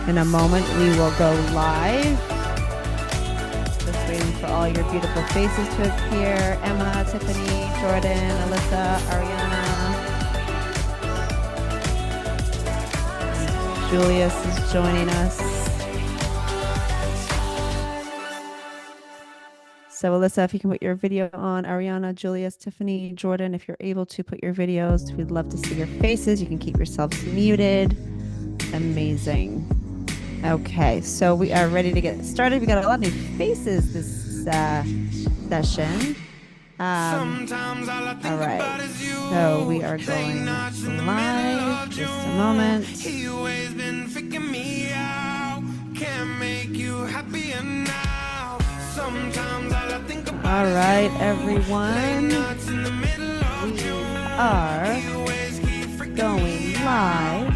In a moment, we will go live. Just waiting for all your beautiful faces to appear. Emma, Tiffany, Jordan, Alyssa, Ariana. Julius is joining us. So Alyssa, if you can put your video on, Ariana, Julius, Tiffany, Jordan, if you're able to put your videos, we'd love to see your faces. You can keep yourselves muted. Amazing. Okay, so we are ready to get started. We got a lot of new faces this session. All right, so we are going live. Just a moment. All right, everyone. We are going live.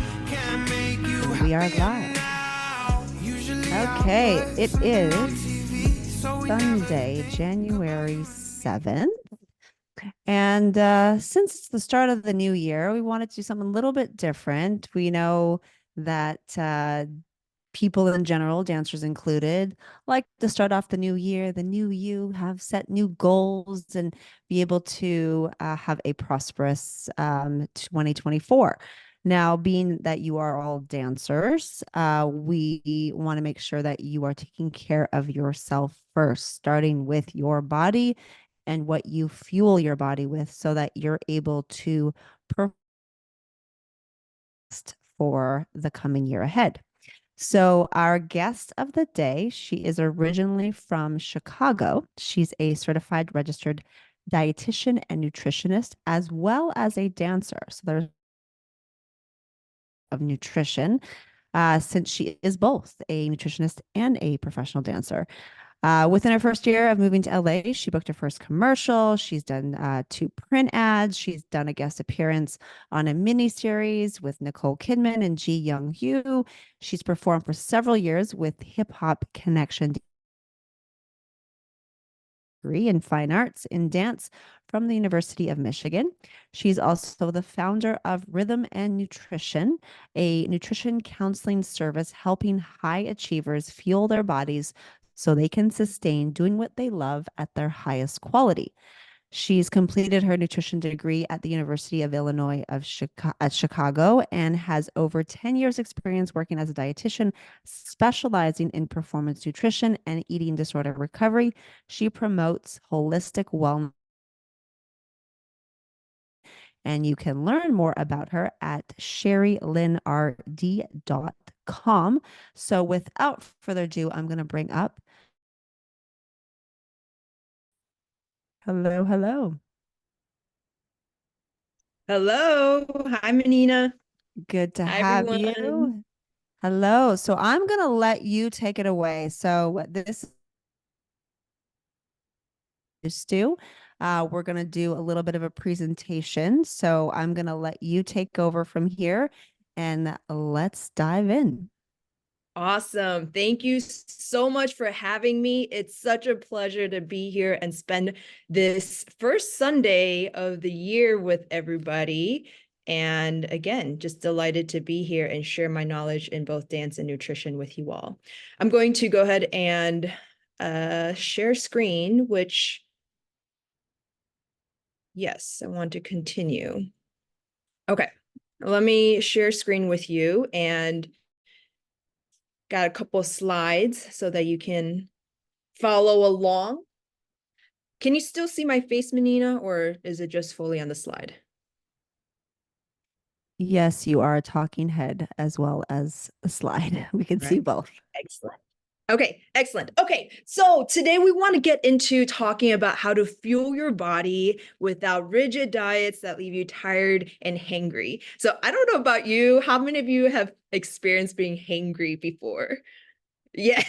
We are live. Okay, it is Sunday, January 7th. And since it's the start of the new year, we wanted to do something a little bit different. We know that people in general, dancers included, like to start off the new year, the new you, have set new goals and be able to have a prosperous 2024. Now, being that you are all dancers, we want to make sure that you are taking care of yourself first, starting with your body and what you fuel your body with so that you're able to perform for the coming year ahead. So our guest of the day, she is originally from Chicago. She's a certified registered dietitian and nutritionist, as well as a dancer. So there's of nutrition, since she is both a nutritionist and a professional dancer. Within her first year of moving to LA, she booked her first commercial. She's done 2 print ads. She's done a guest appearance on a mini series with Nicole Kidman and Ji Young Hu. She's performed for several years with Hip Hop Connection degree in fine arts in dance from the University of Michigan. She's also the founder of Rhythm and Nutrition, a nutrition counseling service helping high achievers fuel their bodies so they can sustain doing what they love at their highest quality. She's completed her nutrition degree at the University of Illinois at Chicago and has over 10 years experience working as a dietitian, specializing in performance nutrition and eating disorder recovery. She promotes holistic wellness. And you can learn more about her at sherrylynnrd.com. So without further ado, I'm going to bring up. Hello, hello. Hello. Hi, Menina. Good to Hi, have everyone. you. Hello. So I'm going to let you take it away. So this is Stu. We're going to do a little bit of a presentation. So I'm going to let you take over from here and let's dive in. Awesome. Thank you so much for having me. It's such a pleasure to be here and spend this first Sunday of the year with everybody. And again, just delighted to be here and share my knowledge in both dance and nutrition with you all. I'm going to go ahead and share screen, which, yes, I want to continue. Okay, let me share screen with you and got a couple slides so that you can follow along. Can you still see my face, Menina, or is it just fully on the slide? Yes, you are a talking head as well as a slide. We can see both. Excellent. Okay, excellent. Okay, so today we want to get into talking about how to fuel your body without rigid diets that leave you tired and hangry. So I don't know about you, how many of you have experienced being hangry before? Yeah,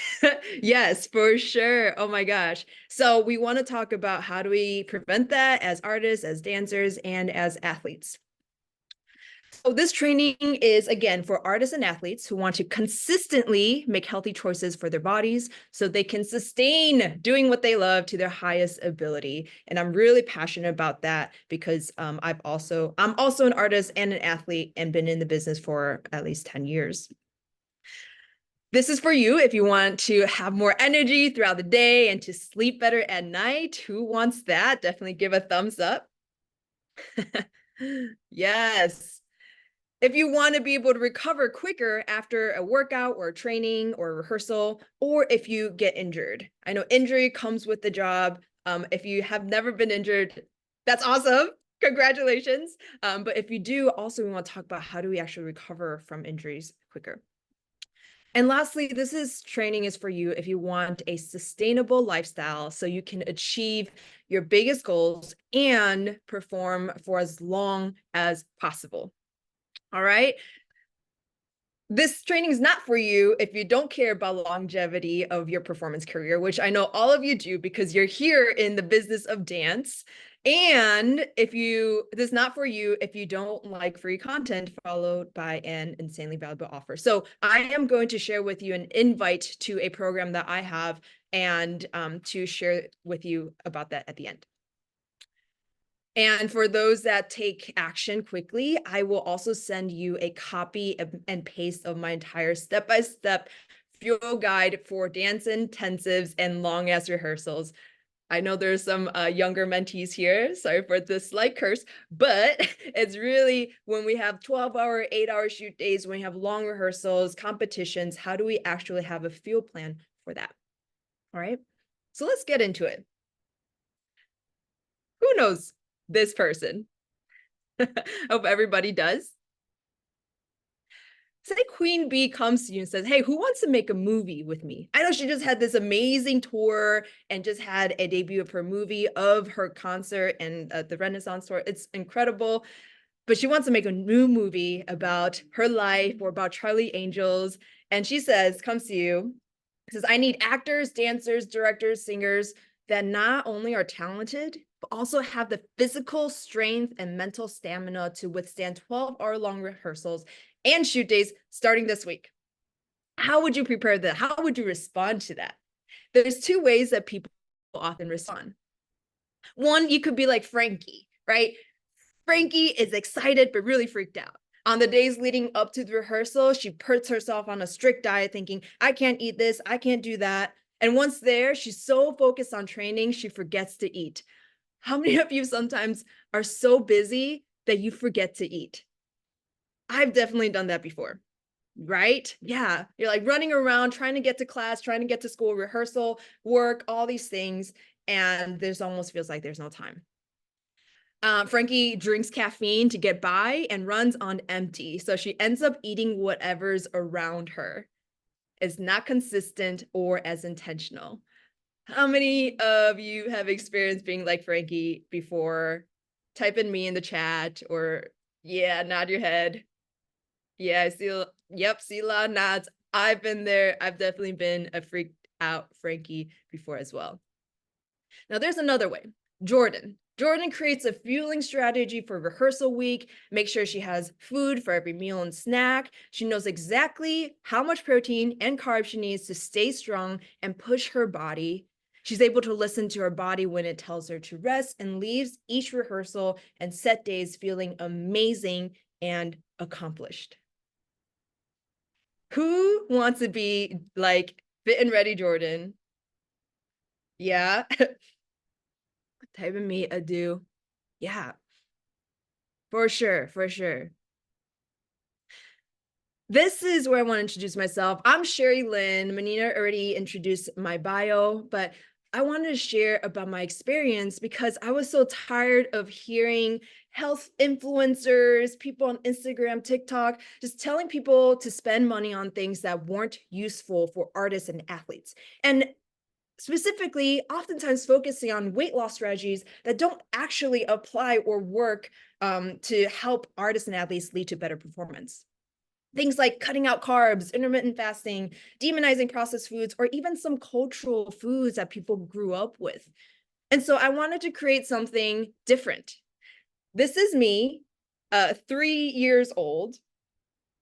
yes, for sure. Oh my gosh. So we want to talk about how do we prevent that as artists, as dancers, and as athletes. So this training is, again, for artists and athletes who want to consistently make healthy choices for their bodies so they can sustain doing what they love to their highest ability. And I'm really passionate about that because I'm also an artist and an athlete and been in the business for at least 10 years. This is for you if you want to have more energy throughout the day and to sleep better at night. Who wants that? Definitely give a thumbs up. Yes. If you want to be able to recover quicker after a workout or a training or a rehearsal, or if you get injured. I know injury comes with the job. If you have never been injured, that's awesome. Congratulations. But if you do, also we want to talk about how do we actually recover from injuries quicker. And lastly, training is for you if you want a sustainable lifestyle so you can achieve your biggest goals and perform for as long as possible. All right. This training is not for you if you don't care about longevity of your performance career, which I know all of you do because you're here in the business of dance. And this is not for you if you don't like free content followed by an insanely valuable offer. So I am going to share with you an invite to a program that I have and to share with you about that at the end. And for those that take action quickly, I will also send you a copy and paste of my entire step-by-step fuel guide for dance intensives and long-ass rehearsals. I know there's some younger mentees here. Sorry for the slight curse, but it's really when we have 12-hour, 8-hour shoot days, when we have long rehearsals, competitions, how do we actually have a field plan for that? All right, so let's get into it. Who knows this person? Hope everybody does. Say Queen Bee comes to you and says, hey, who wants to make a movie with me? I know she just had this amazing tour and just had a debut of her movie of her concert and the Renaissance tour. It's incredible. But she wants to make a new movie about her life or about Charlie Angels. And she comes to you, says, I need actors, dancers, directors, singers that not only are talented, but also have the physical strength and mental stamina to withstand 12-hour-long rehearsals and shoot days starting this week. How would you prepare that? How would you respond to that? There's two ways that people often respond. One, you could be like Frankie, right? Frankie is excited, but really freaked out. On the days leading up to the rehearsal, she puts herself on a strict diet thinking, I can't eat this, I can't do that. And once there, she's so focused on training, she forgets to eat. How many of you sometimes are so busy that you forget to eat? I've definitely done that before, right? Yeah, you're like running around, trying to get to class, trying to get to school, rehearsal, work, all these things, and there's almost feels like there's no time. Frankie drinks caffeine to get by and runs on empty. So she ends up eating whatever's around her. It's not consistent or as intentional. How many of you have experienced being like Frankie before? Type in me in the chat or yeah, nod your head. Yeah, I see. Yep, see a lot of nods. I've been there. I've definitely been a freaked out Frankie before as well. Now there's another way. Jordan. Jordan creates a fueling strategy for rehearsal week, make sure she has food for every meal and snack. She knows exactly how much protein and carbs she needs to stay strong and push her body. She's able to listen to her body when it tells her to rest and leaves each rehearsal and set days feeling amazing and accomplished. Who wants to be like fit and ready Jordan? Yeah. Type in me, a do. Yeah, for sure, for sure. This is where I want to introduce myself. I'm Sherry Lynn. Menina already introduced my bio, but I wanted to share about my experience because I was so tired of hearing health influencers, people on Instagram, TikTok, just telling people to spend money on things that weren't useful for artists and athletes. And specifically, oftentimes focusing on weight loss strategies that don't actually apply or work to help artists and athletes lead to better performance. Things like cutting out carbs, intermittent fasting, demonizing processed foods, or even some cultural foods that people grew up with. And so I wanted to create something different. This is me, 3 years old.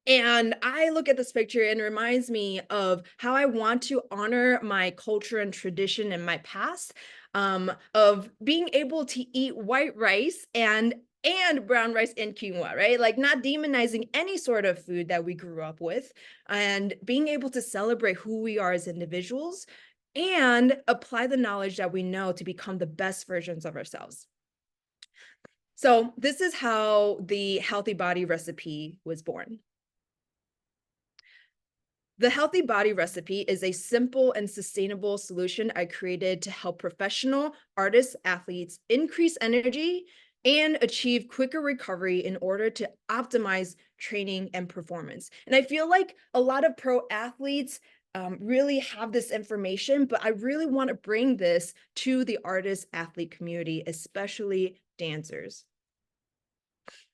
And I look at this picture and it reminds me of how I want to honor my culture and tradition and my past, of being able to eat white rice and and brown rice and quinoa, right? Like not demonizing any sort of food that we grew up with and being able to celebrate who we are as individuals and apply the knowledge that we know to become the best versions of ourselves. So this is how the healthy body recipe was born. The Healthy Body Recipe is a simple and sustainable solution I created to help professional artists, athletes increase energy and achieve quicker recovery in order to optimize training and performance. And I feel like a lot of pro athletes really have this information, but I really want to bring this to the artist athlete community, especially dancers.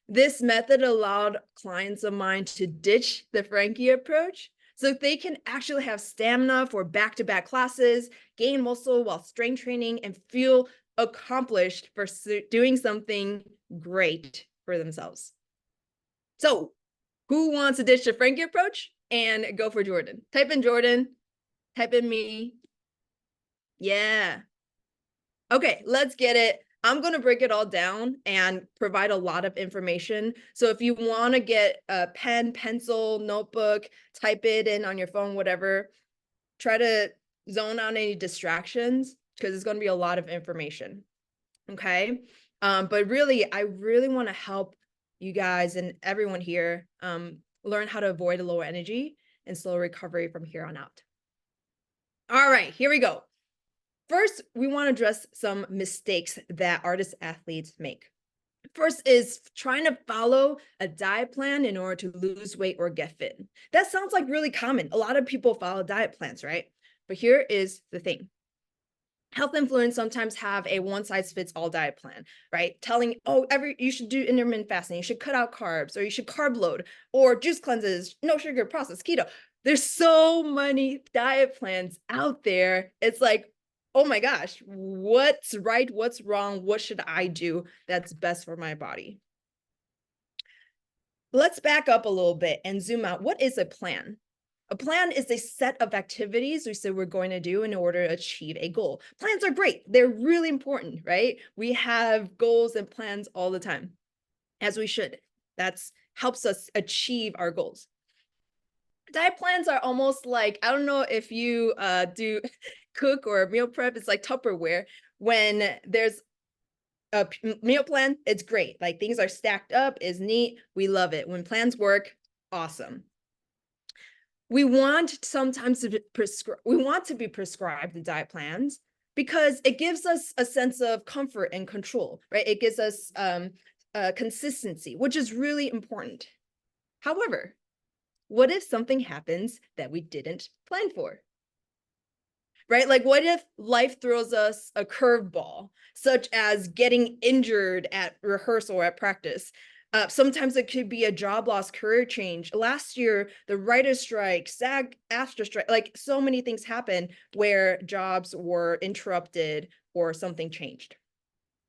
This method allowed clients of mine to ditch the Frankie approach so they can actually have stamina for back-to-back classes, gain muscle while strength training, and feel accomplished for doing something great for themselves. So who wants to ditch the Frankie approach and go for Jordan? Type in Jordan, type in me. Yeah. Okay, let's get it. I'm going to break it all down and provide a lot of information. So if you want to get a pen, pencil, notebook, type it in on your phone, whatever, try to zone out any distractions because it's going to be a lot of information. Okay. But really, I really want to help you guys and everyone here learn how to avoid a low energy and slow recovery from here on out. All right, here we go. First, we want to address some mistakes that artist athletes make. First is trying to follow a diet plan in order to lose weight or get fit. That sounds like really common. A lot of people follow diet plans, right? But here is the thing. Health influencers sometimes have a one-size-fits-all diet plan, right? Telling, oh, you should do intermittent fasting, you should cut out carbs, or you should carb load, or juice cleanses, no sugar, processed, keto. There's so many diet plans out there. It's like, oh my gosh, what's right? What's wrong? What should I do that's best for my body? Let's back up a little bit and zoom out. What is a plan? A plan is a set of activities we said we're going to do in order to achieve a goal. Plans are great. They're really important, right? We have goals and plans all the time, as we should. That helps us achieve our goals. Diet plans are almost like, I don't know if you do cook or meal prep, it's like Tupperware. When there's a meal plan, it's great. Like things are stacked up, is neat. We love it. When plans work, awesome. We want sometimes to be prescribed the diet plans because it gives us a sense of comfort and control, right? It gives us consistency, which is really important. However, what if something happens that we didn't plan for? Right? Like, what if life throws us a curveball, such as getting injured at rehearsal or at practice? Sometimes it could be a job loss, career change. Last year, the writer's strike, SAG after strike, like so many things happen where jobs were interrupted or something changed.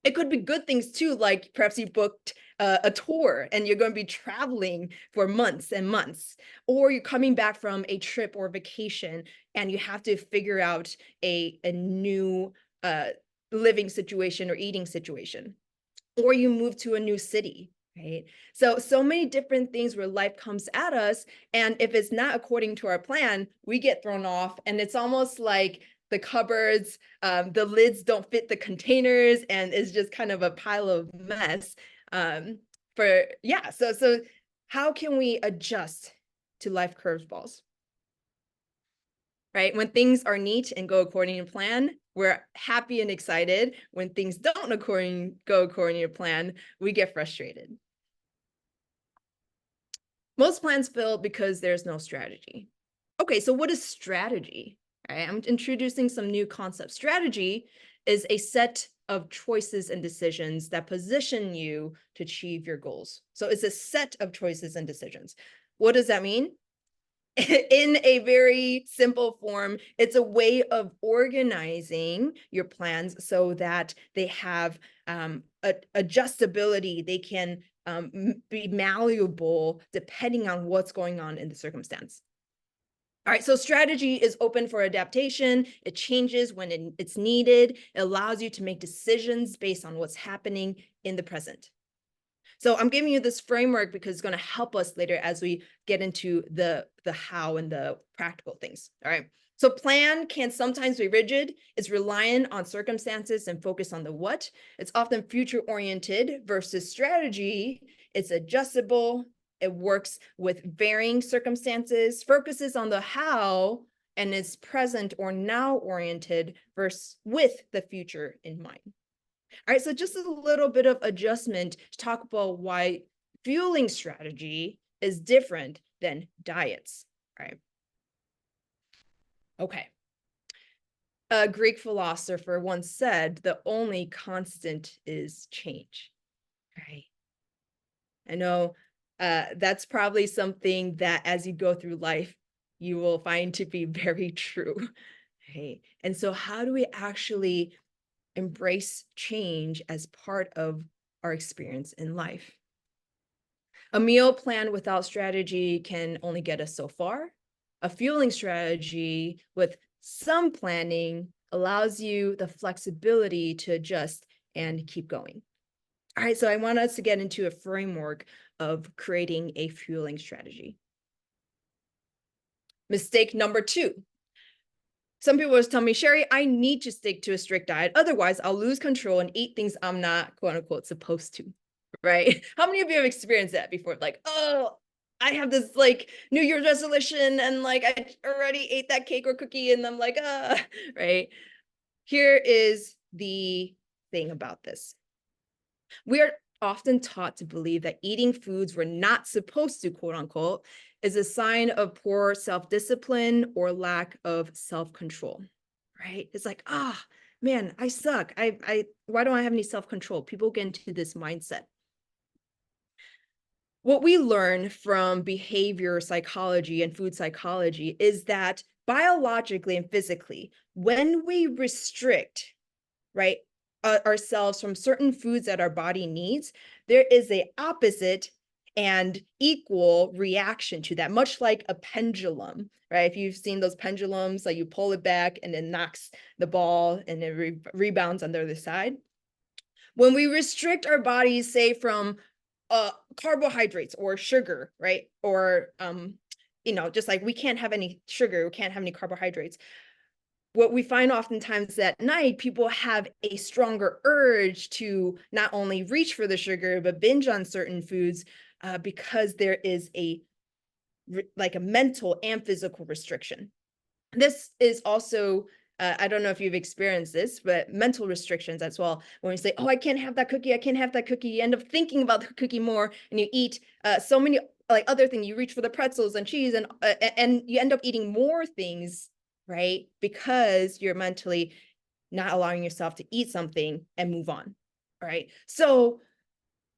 It could be good things too, like perhaps you booked a tour and you're going to be traveling for months and months, or you're coming back from a trip or vacation and you have to figure out a new living situation or eating situation, or you move to a new city, right? So many different things where life comes at us, and if it's not according to our plan, we get thrown off, and it's almost like the cupboards, the lids don't fit the containers, and it's just kind of a pile of mess. So how can we adjust to life curveballs? Right? When things are neat and go according to plan, we're happy and excited. When things don't go according to plan, we get frustrated. Most plans fail because there's no strategy. Okay, so what is strategy? All right, I'm introducing some new concepts. Strategy is a set of choices and decisions that position you to achieve your goals. So it's a set of choices and decisions. What does that mean? In a very simple form, it's a way of organizing your plans so that they have adjustability. They can be malleable depending on what's going on in the circumstance. All right, so strategy is open for adaptation. It changes when it's needed. It allows you to make decisions based on what's happening in the present. So I'm giving you this framework because it's going to help us later as we get into the how and the practical things. All right. So plan can sometimes be rigid. It's reliant on circumstances and focus on the what. It's often future oriented versus strategy. It's adjustable. It works with varying circumstances, focuses on the how, and is present or now oriented versus with the future in mind. All right, so just a little bit of adjustment to talk about why fueling strategy is different than diets, right? Okay. A Greek philosopher once said, the only constant is change, right? I know that's probably something that as you go through life, you will find to be very true, right? And so how do we actually embrace change as part of our experience in life? A meal plan without strategy can only get us so far. A fueling strategy with some planning allows you the flexibility to adjust and keep going. All right, so I want us to get into a framework of creating a fueling strategy. Mistake number 2. Some people always tell me, Sherry, I need to stick to a strict diet. Otherwise, I'll lose control and eat things I'm not, quote unquote, supposed to. Right? How many of you have experienced that before? Like, oh, I have this like New Year's resolution and like I already ate that cake or cookie and I'm like, right? Here is the thing about this. We are often taught to believe that eating foods we're not supposed to, quote unquote, is a sign of poor self-discipline or lack of self-control, right? It's like, man, I suck. Why don't I have any self-control? People get into this mindset. What we learn from behavior psychology and food psychology is that biologically and physically, when we restrict, right, ourselves from certain foods that our body needs, there is a opposite and equal reaction to that, much like a pendulum, right? If you've seen those pendulums, like you pull it back and it knocks the ball and it rebounds on the other side. When we restrict our bodies, say from carbohydrates or sugar, right? Or just like we can't have any sugar, we can't have any carbohydrates. What we find oftentimes at night, people have a stronger urge to not only reach for the sugar, but binge on certain foods because there is a mental and physical restriction. This is also, I don't know if you've experienced this, but mental restrictions as well. When we say, oh, I can't have that cookie, I can't have that cookie, you end up thinking about the cookie more and you eat so many like other things. You reach for the pretzels and cheese and you end up eating more things, right? Because you're mentally not allowing yourself to eat something and move on, right? So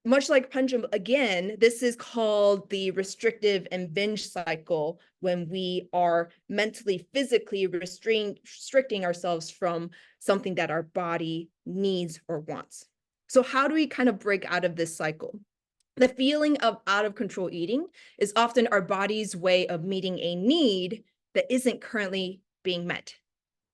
much like pendulum, again, this is called the restrictive and binge cycle when we are mentally, physically restricting ourselves from something that our body needs or wants. So how do we kind of break out of this cycle? The feeling of out of control eating is often our body's way of meeting a need that isn't currently being met.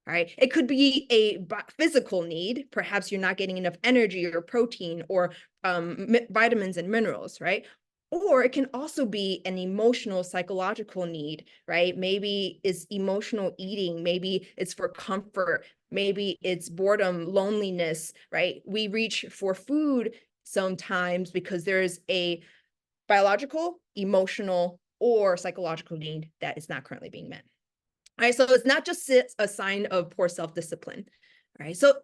Right? It could be a physical need. Perhaps you're not getting enough energy or protein or vitamins and minerals, right? Or it can also be an emotional, psychological need, right? Maybe it's emotional eating. Maybe it's for comfort. Maybe it's boredom, loneliness, right? We reach for food sometimes because there is a biological, emotional, or psychological need that is not currently being met. All right, so it's not just a sign of poor self-discipline, right? So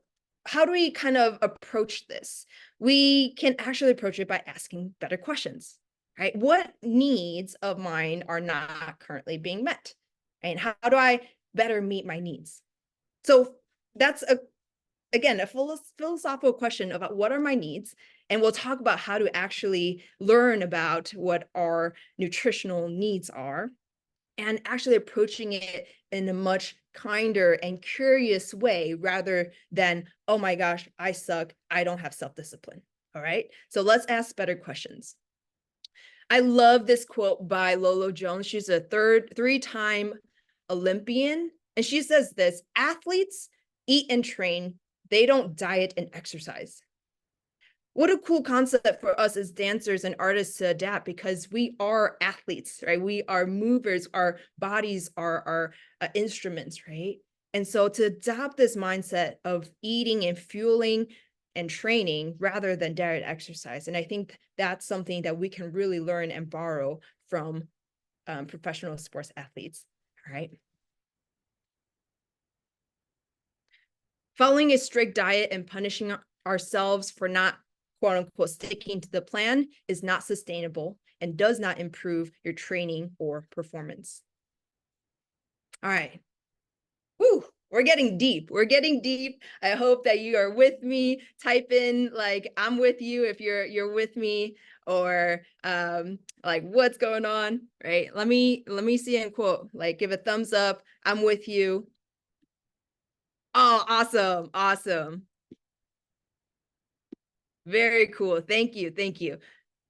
how do we kind of approach this? We can actually approach it by asking better questions, right? What needs of mine are not currently being met? And how do I better meet my needs? So that's again, a philosophical question about what are my needs, and we'll talk about how to actually learn about what our nutritional needs are and actually approaching it in a much kinder and curious way rather than, oh my gosh, I suck, I don't have self-discipline. All right, so let's ask better questions. I love this quote by Lolo Jones. She's a three-time Olympian, and she says this: athletes eat and train, they don't diet and exercise. what a cool concept for us as dancers and artists to adapt, because we are athletes, right? We are movers. Our bodies are our instruments, right? And so to adopt this mindset of eating and fueling and training rather than diet exercise. And I think that's something that we can really learn and borrow from professional sports athletes. All right. Following a strict diet and punishing ourselves for not, quote unquote, sticking to the plan is not sustainable and does not improve your training or performance. All right. Woo, we're getting deep. We're getting deep. I hope that you are with me. Type in like I'm with you if you're with me, or like what's going on, right? Let me see and quote, like give a thumbs up. I'm with you. Oh, awesome. Awesome. Very cool. Thank you. Thank you.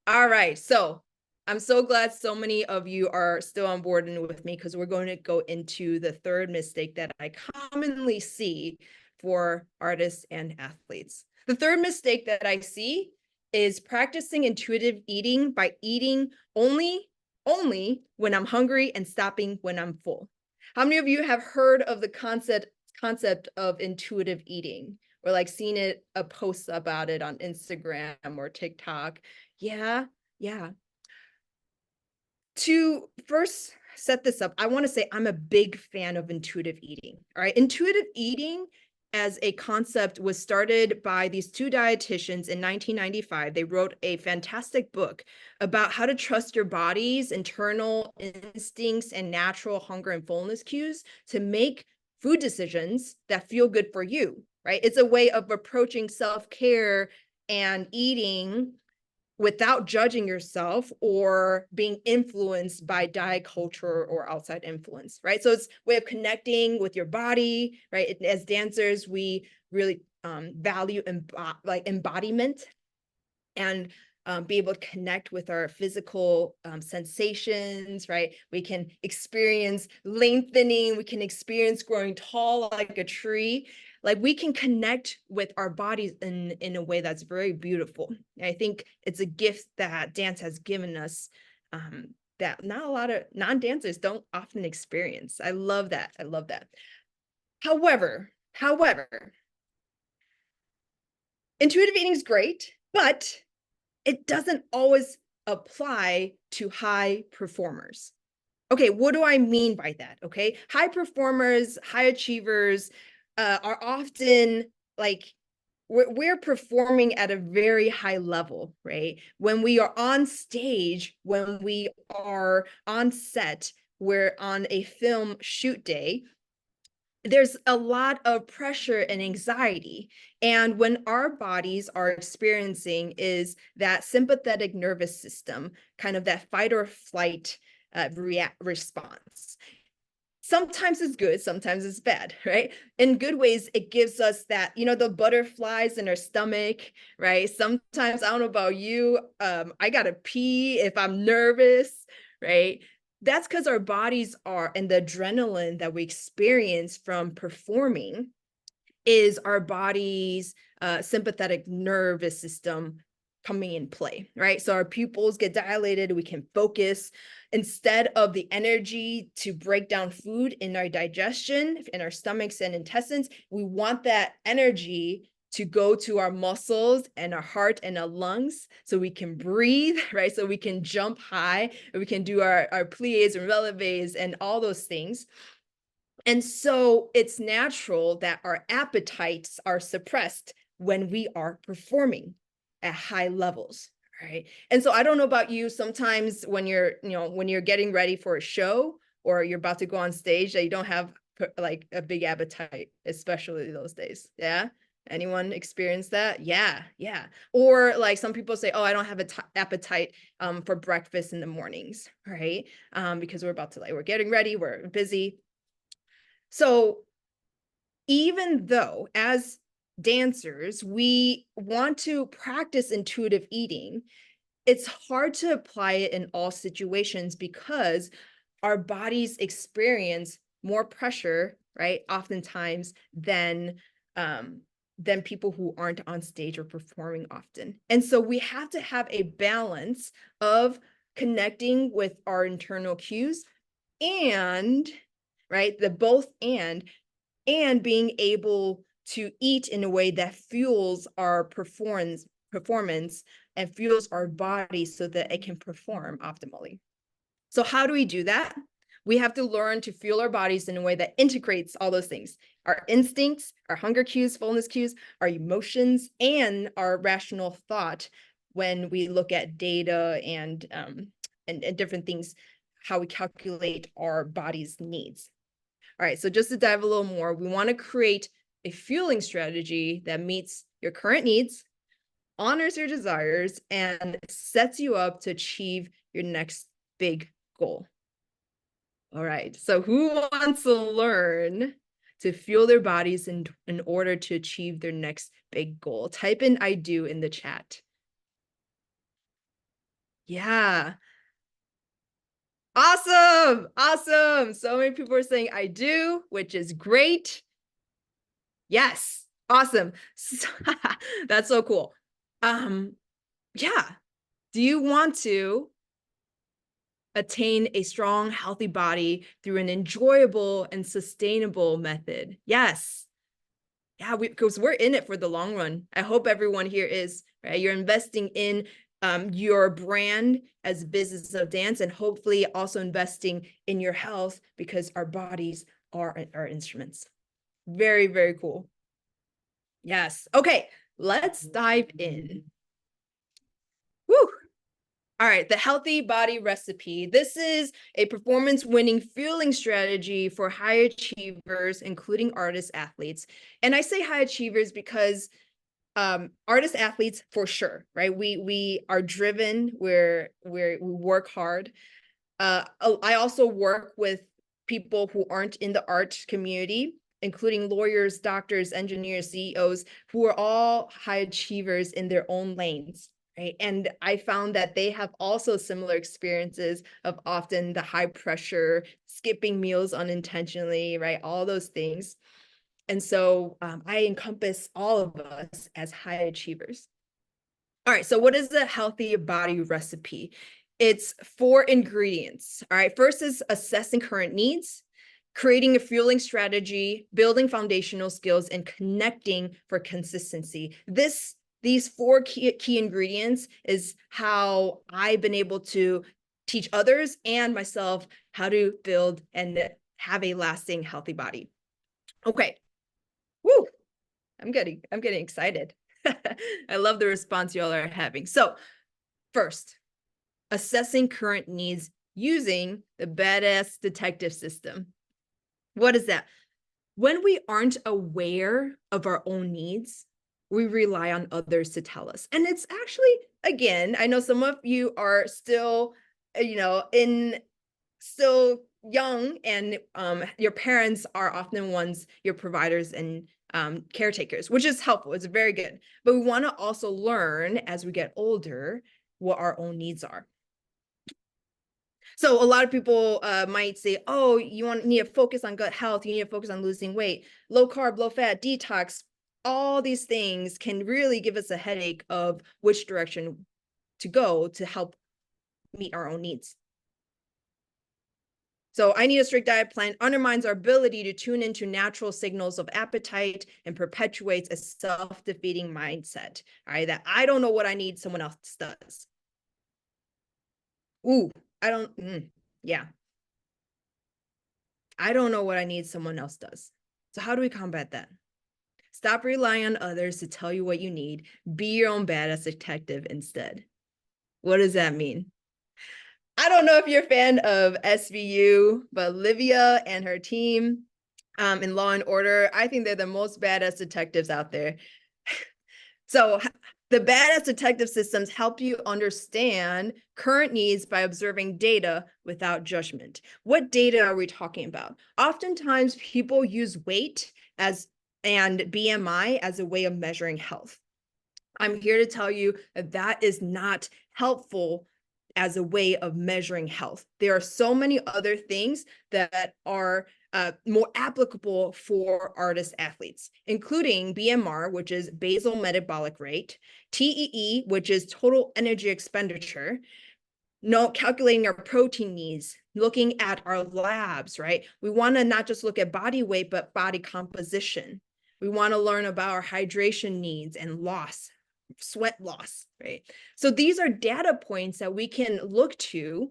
All right. So I'm so glad so many of you are still on board and with me, because we're going to go into the third mistake that I commonly see for artists and athletes. The third mistake that I see is practicing intuitive eating by eating only when I'm hungry and stopping when I'm full. How many of you have heard of the concept of intuitive eating, or like seen it a post about it on Instagram or TikTok? Yeah, yeah. To first set this up, I want to say I'm a big fan of intuitive eating. All right. Intuitive eating as a concept was started by these two dietitians in 1995. They wrote a fantastic book about how to trust your body's internal instincts and natural hunger and fullness cues to make food decisions that feel good for you, right? It's a way of approaching self-care and eating without judging yourself or being influenced by diet culture or outside influence, right? So it's a way of connecting with your body, right? As dancers, we really value like embodiment, and be able to connect with our physical sensations, right? We can experience lengthening, we can experience growing tall like a tree. Like we can connect with our bodies in a way that's very beautiful. And I think it's a gift that dance has given us, that not a lot of non-dancers don't often experience. I love that. I love that. However, intuitive eating is great, but it doesn't always apply to high performers. Okay, what do I mean by that? Okay, high performers, high achievers are often like we're performing at a very high level, right? When we are on stage, when we are on set, we're on a film shoot day, there's a lot of pressure and anxiety. And when our bodies are experiencing is that sympathetic nervous system, kind of that fight or flight response. Sometimes it's good, sometimes it's bad, right? In good ways, it gives us that, the butterflies in our stomach, right? Sometimes, I don't know about you, I gotta pee if I'm nervous, right? That's because our bodies are, and the adrenaline that we experience from performing is our body's sympathetic nervous system coming in play, right? So our pupils get dilated, we can focus. Instead of the energy to break down food in our digestion, in our stomachs and intestines, we want that energy to go to our muscles and our heart and our lungs so we can breathe, right? So we can jump high, and we can do our plies and releves and all those things. And so it's natural that our appetites are suppressed when we are performing at high levels, right? And so I don't know about you, sometimes when you're getting ready for a show or you're about to go on stage, that you don't have like a big appetite, especially those days. Yeah. Anyone experience that? Yeah. Or like some people say, oh, I don't have an appetite for breakfast in the mornings, right? Because we're getting ready, we're busy. So even though as dancers, we want to practice intuitive eating, it's hard to apply it in all situations because our bodies experience more pressure, right? Oftentimes than than people who aren't on stage or performing often. And so we have to have a balance of connecting with our internal cues and, right, the both and being able to eat in a way that fuels our performance and fuels our body so that it can perform optimally. So how do we do that? We have to learn to fuel our bodies in a way that integrates all those things: our instincts, our hunger cues, fullness cues, our emotions, and our rational thought when we look at data and different things, how we calculate our body's needs. All right, so just to dive a little more, we want to create a fueling strategy that meets your current needs, honors your desires, and sets you up to achieve your next big goal. All right, so who wants to learn to fuel their bodies in order to achieve their next big goal? Type in "I do" in the chat. Yeah. Awesome. Awesome. So many people are saying "I do," which is great. Yes. Awesome. That's so cool. Yeah. Do you want to attain a strong, healthy body through an enjoyable and sustainable method? Yes. Yeah, because we're in it for the long run. I hope everyone here is, right? You're investing in your brand as a business of dance, and hopefully also investing in your health, because our bodies are our instruments. Very, very cool. Yes. Okay, let's dive in. Woo. All right, the healthy body recipe. This is a performance-winning fueling strategy for high achievers, including artists, athletes. And I say high achievers because artists, athletes, for sure, right? We are driven, we work hard. I also work with people who aren't in the art community, including lawyers, doctors, engineers, CEOs, who are all high achievers in their own lanes, right? And I found that they have also similar experiences of often the high pressure, skipping meals unintentionally, right? All those things. And so I encompass all of us as high achievers. All right, so what is the healthy body recipe? It's 4 ingredients. All right, first is assessing current needs, creating a fueling strategy, building foundational skills, and connecting for consistency. These 4 key ingredients is how I've been able to teach others and myself how to build and have a lasting healthy body. Okay. Woo! I'm getting excited. I love the response y'all are having. So first, assessing current needs using the badass detective system. What is that? When we aren't aware of our own needs, we rely on others to tell us. And it's actually, again, I know some of you are still, still young, and your parents are often ones, your providers and caretakers, which is helpful. It's very good. But we want to also learn as we get older what our own needs are. So a lot of people might say, oh, need to focus on gut health. You need to focus on losing weight, low carb, low fat, detox. All these things can really give us a headache of which direction to go to help meet our own needs. So I need a strict diet plan undermines our ability to tune into natural signals of appetite and perpetuates a self-defeating mindset. All right, that I don't know what I need, someone else does. Ooh, yeah. I don't know what I need, someone else does. So how do we combat that? Stop relying on others to tell you what you need. Be your own badass detective instead. What does that mean? I don't know if you're a fan of SVU, but Olivia and her team in Law and Order, I think they're the most badass detectives out there. So the badass detective systems help you understand current needs by observing data without judgment. What data are we talking about? Oftentimes people use weight and BMI as a way of measuring health. I'm here to tell you that that is not helpful as a way of measuring health. There are so many other things that are more applicable for artist athletes, including BMR, which is basal metabolic rate, TEE, which is total energy expenditure, calculating our protein needs, looking at our labs, right? We want to not just look at body weight, but body composition. We want to learn about our hydration needs and loss, sweat loss, right? So these are data points that we can look to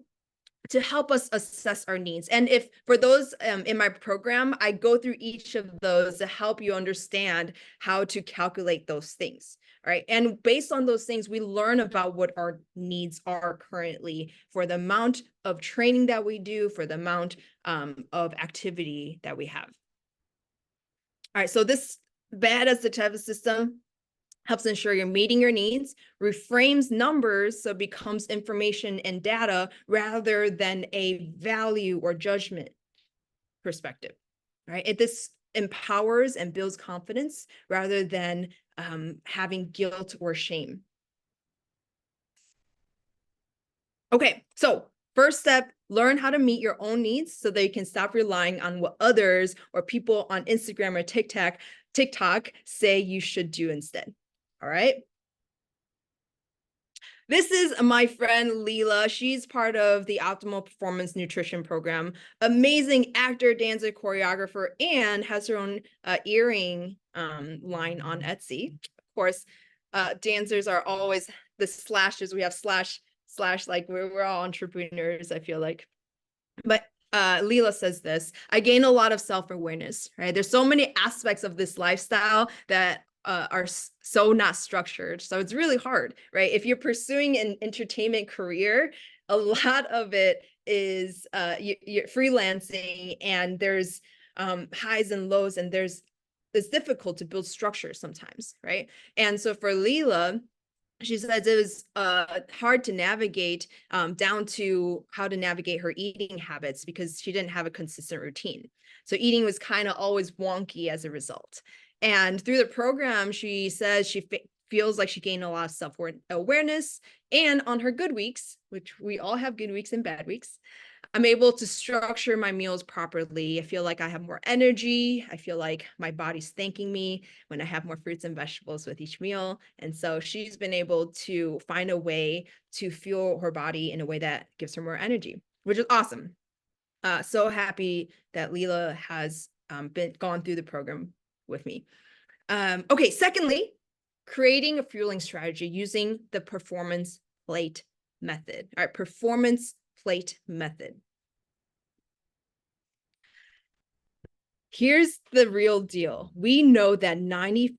help us assess our needs. And if for those in my program, I go through each of those to help you understand how to calculate those things, right? And based on those things, we learn about what our needs are currently for the amount of training that we do, for the amount of activity that we have. All right, so this bad as the type of system helps ensure you're meeting your needs, reframes numbers so it becomes information and data rather than a value or judgment perspective, right? This empowers and builds confidence rather than having guilt or shame. Okay, so first step, learn how to meet your own needs so that you can stop relying on what others or people on Instagram or TikTok say you should do instead. All right. This is my friend Leela. She's part of the Optimal Performance Nutrition Program. Amazing actor, dancer, choreographer, and has her own earring line on Etsy. Of course, dancers are always the slashes. We have slash, like we're all entrepreneurs, I feel like. But Leela says this, I gain a lot of self-awareness, right? There's so many aspects of this lifestyle that are so not structured. So it's really hard, right? If you're pursuing an entertainment career, a lot of it is you're freelancing, and there's highs and lows, and it's difficult to build structure sometimes, right? And so for Leela, she says it was hard to navigate down to how to navigate her eating habits because she didn't have a consistent routine. So eating was kind of always wonky as a result. And through the program, she says she feels like she gained a lot of self-awareness. And on her good weeks, which we all have good weeks and bad weeks, I'm able to structure my meals properly. I feel like I have more energy. I feel like my body's thanking me when I have more fruits and vegetables with each meal. And so she's been able to find a way to fuel her body in a way that gives her more energy, which is awesome. So happy that Leela has gone through the program with me. Okay, secondly, creating a fueling strategy using the performance plate method. All right, performance plate method. Here's the real deal. We know that 95%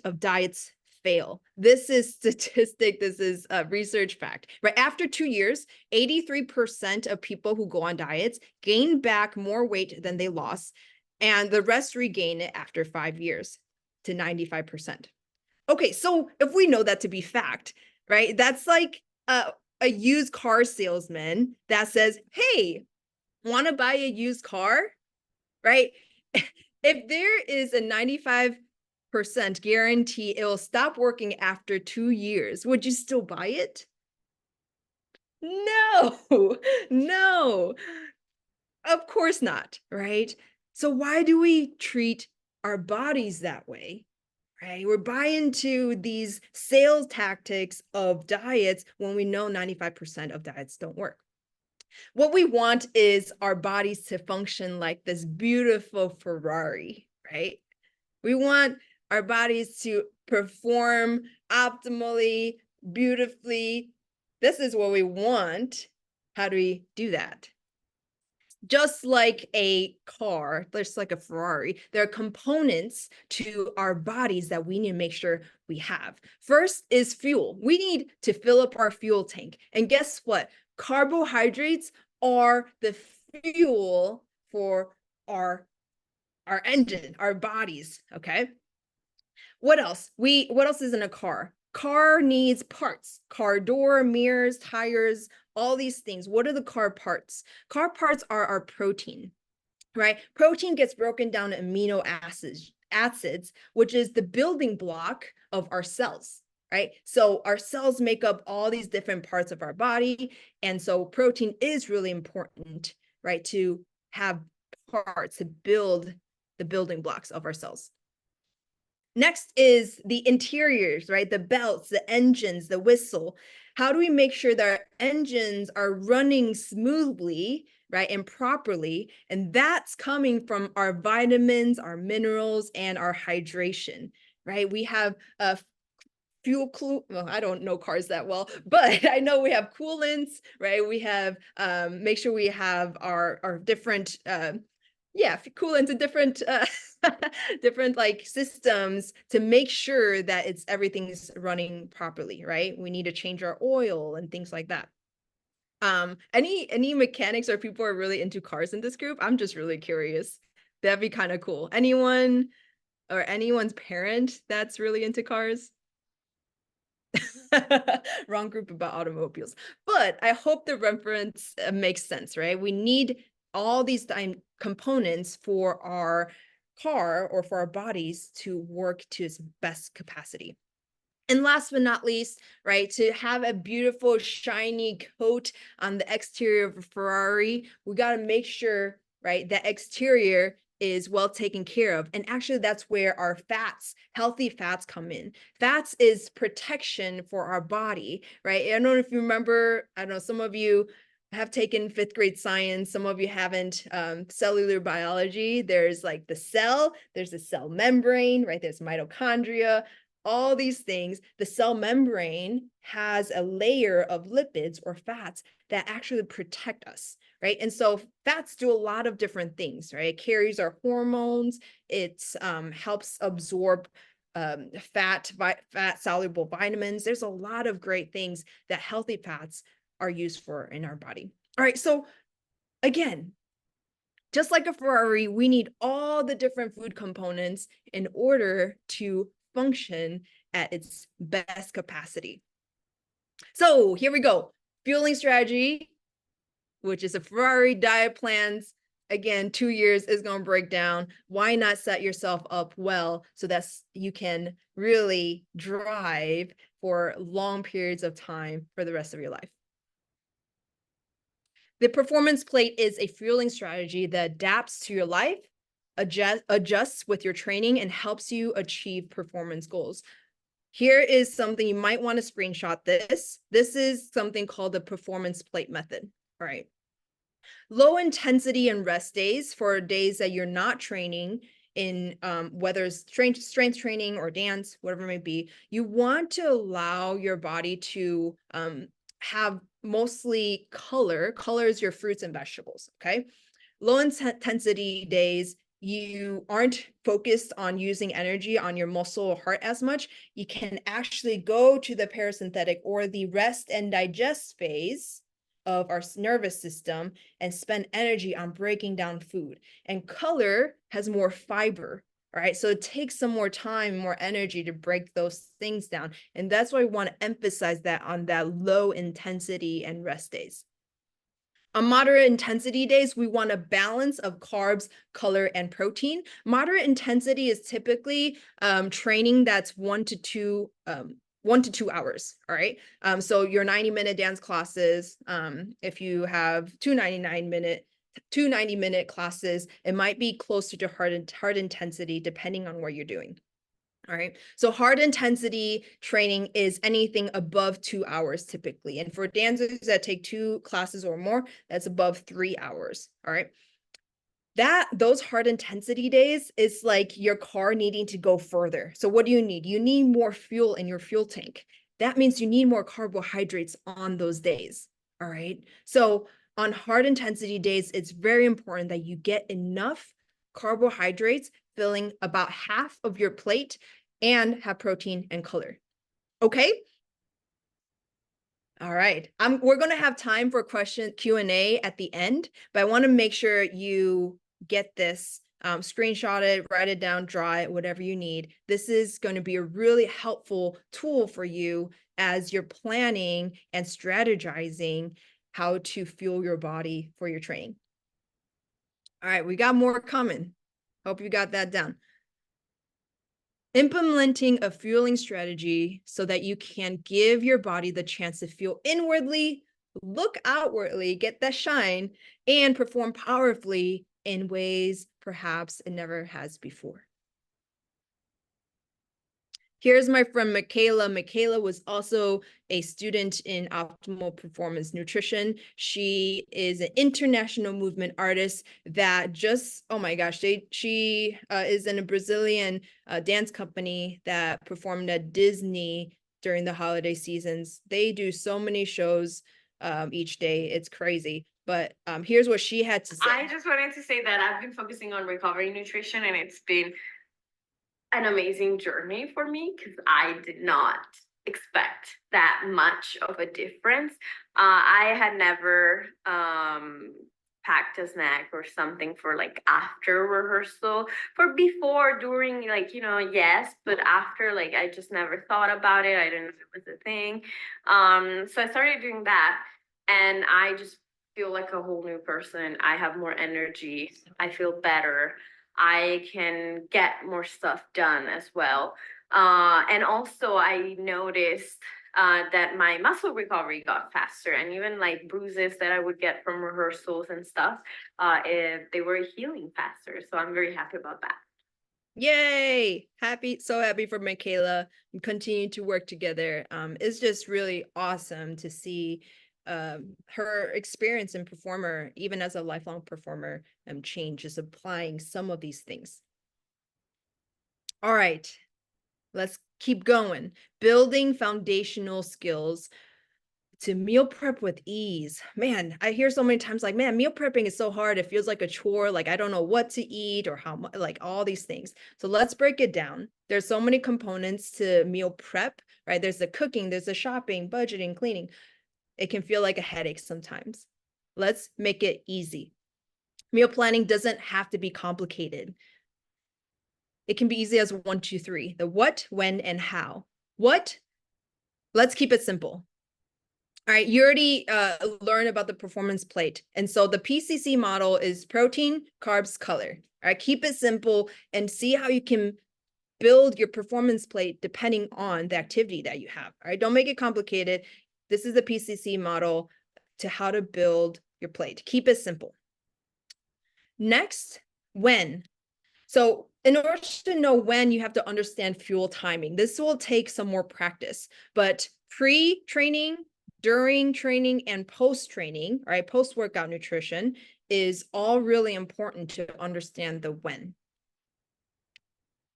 of diets fail. This is statistic. This is a research fact. Right after 2 years, 83% of people who go on diets gain back more weight than they lost, and the rest regain it after 5 years to 95%. Okay, so if we know that to be fact, right, that's like a used car salesman that says, hey, want to buy a used car, right? If there is a 95% guarantee it will stop working after 2 years, would you still buy it? No, no, of course not, right? So why do we treat our bodies that way? Right? We're buying into these sales tactics of diets when we know 95% of diets don't work. What we want is our bodies to function like this beautiful Ferrari, right? We want our bodies to perform optimally, beautifully. This is what we want. How do we do that? Just like a car, just like a Ferrari, there are components to our bodies that we need to make sure we have. First is fuel. We need to fill up our fuel tank. And guess what? Carbohydrates are the fuel for our engine, our bodies, okay? What else? What else is in a car? Car needs parts, car door, mirrors, tires, all these things. What are the car parts? Car parts are our protein, right? Protein gets broken down to amino acids, which is the building block of our cells, right? So our cells make up all these different parts of our body. And so protein is really important right? To have parts to build the building blocks of our cells. Next is the interiors, right? The belts, the engines, the whistle. How do we make sure that our engines are running smoothly, right, and properly? And that's coming from our vitamins, our minerals, and our hydration, right? We have a well, I don't know cars that well, but I know we have coolants, right? We have make sure we have our different coolants and different different like systems to make sure that everything's running properly, right? We need to change our oil and things like that. Any mechanics or people are really into cars in this group? I'm just really curious. That'd be kind of cool. Anyone or anyone's parent that's really into cars? Wrong group about automobiles. But I hope the reference makes sense, right? We need all these components for our car or for our bodies to work to its best capacity. And last but not least, right, to have a beautiful shiny coat on the exterior of a Ferrari, we got to make sure, right, that exterior is well taken care of. And actually, that's where our fats, healthy fats, come in. Fats is protection for our body, right? I don't know if you remember, I don't know, some of you have taken fifth grade science, some of you haven't. Cellular biology, there's like the cell, there's the cell membrane, right? There's mitochondria, all these things. The cell membrane has a layer of lipids or fats that actually protect us, right? And so fats do a lot of different things, right? It carries our hormones. It helps absorb fat soluble vitamins. There's a lot of great things that healthy fats are used for in our body. All right, so again, just like a Ferrari, we need all the different food components in order to function at its best capacity. So here we go. Fueling strategy, which is a Ferrari diet plans. Again, 2 years is going to break down. Why not set yourself up well so that you can really drive for long periods of time for the rest of your life? The performance plate is a fueling strategy that adapts to your life, adjusts with your training, and helps you achieve performance goals. Here is something you might want to screenshot this. This is something called the performance plate method. All right. Low intensity and rest days for days that you're not training in whether it's strength training or dance, whatever it may be, you want to allow your body to have mostly color. Color is your fruits and vegetables, okay? Low intensity days, you aren't focused on using energy on your muscle or heart as much. You can actually go to the parasympathetic or the rest and digest phase of our nervous system and spend energy on breaking down food. And color has more fiber, all right? So it takes some more time, more energy to break those things down. And that's why we want to emphasize that on that low intensity and rest days. On moderate intensity days, we want a balance of carbs, color, and protein. Moderate intensity is typically training that's 1 to 2 hours. All right. So your 90-minute dance classes, if you have two 90-minute classes, it might be closer to hard intensity depending on what you're doing. All right. So hard intensity training is anything above 2 hours typically. And for dancers that take 2 classes or more, that's above 3 hours. All right. Those hard intensity days is like your car needing to go further. So what do you need? You need more fuel in your fuel tank. That means you need more carbohydrates on those days. All right. So on hard intensity days, it's very important that you get enough carbohydrates filling about half of your plate and have protein and color. Okay. All right. We're going to have time for Q&A at the end, but I want to make sure you get this, screenshot it, write it down, draw it, whatever you need. This is going to be a really helpful tool for you as you're planning and strategizing how to fuel your body for your training. All right, we got more coming. Hope you got that down. Implementing a fueling strategy so that you can give your body the chance to fuel inwardly look outwardly, get that shine, and perform powerfully in ways perhaps it never has before. Here's my friend Michaela. Michaela was also a student in optimal performance nutrition. She is an international movement artist that just, oh my gosh, she is in a Brazilian dance company that performed at Disney during the holiday seasons. They do so many shows each day. It's crazy. But here's what she had to say. I just wanted to say that I've been focusing on recovery nutrition, and it's been an amazing journey for me because I did not expect that much of a difference. I had never packed a snack or something for like after rehearsal. For before, during, like, yes, but after, like, I just never thought about it. I didn't know it was a thing. So I started doing that, and I just feel like a whole new person. I have more energy. I feel better. I can get more stuff done as well. And also, I noticed that my muscle recovery got faster, and even like bruises that I would get from rehearsals and stuff, they were healing faster. So I'm very happy about that. Yay! So happy for Michaela and continue to work together. It's just really awesome to see her experience and performer, even as a lifelong performer, change, just applying some of these things. All right, let's keep going. Building foundational skills to meal prep with ease. Man, I hear so many times like, man, meal prepping is so hard. It feels like a chore. Like, I don't know what to eat or how much, like all these things. So let's break it down. There's so many components to meal prep, right? There's the cooking, there's the shopping, budgeting, cleaning. It can feel like a headache sometimes. Let's make it easy. Meal planning doesn't have to be complicated. It can be easy as 1, 2, 3. The what, when, and how. What? Let's keep it simple. All right, you already learned about the performance plate. And so the PCC model is protein, carbs, color. All right, keep it simple and see how you can build your performance plate depending on the activity that you have. All right, don't make it complicated. This is the PCC model to how to build your plate. Keep it simple. Next, when. So in order to know when, you have to understand fuel timing. This will take some more practice, but pre-training, during training, and post-training, right, post-workout nutrition is all really important to understand the when.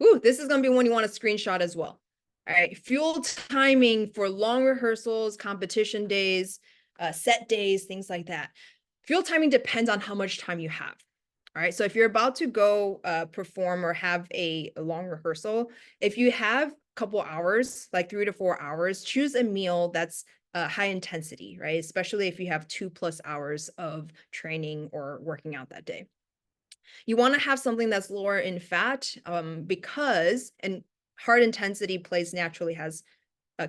Ooh, this is going to be one you want to screenshot as well. All right, fuel timing for long rehearsals, competition days, set days, things like that. Fuel timing depends on how much time you have. All right, so if you're about to go perform or have a long rehearsal, if you have a couple hours, like 3 to 4 hours, choose a meal that's high intensity, right? Especially if you have 2+ hours of training or working out that day. You want to have something that's lower in fat because, and hard intensity plays naturally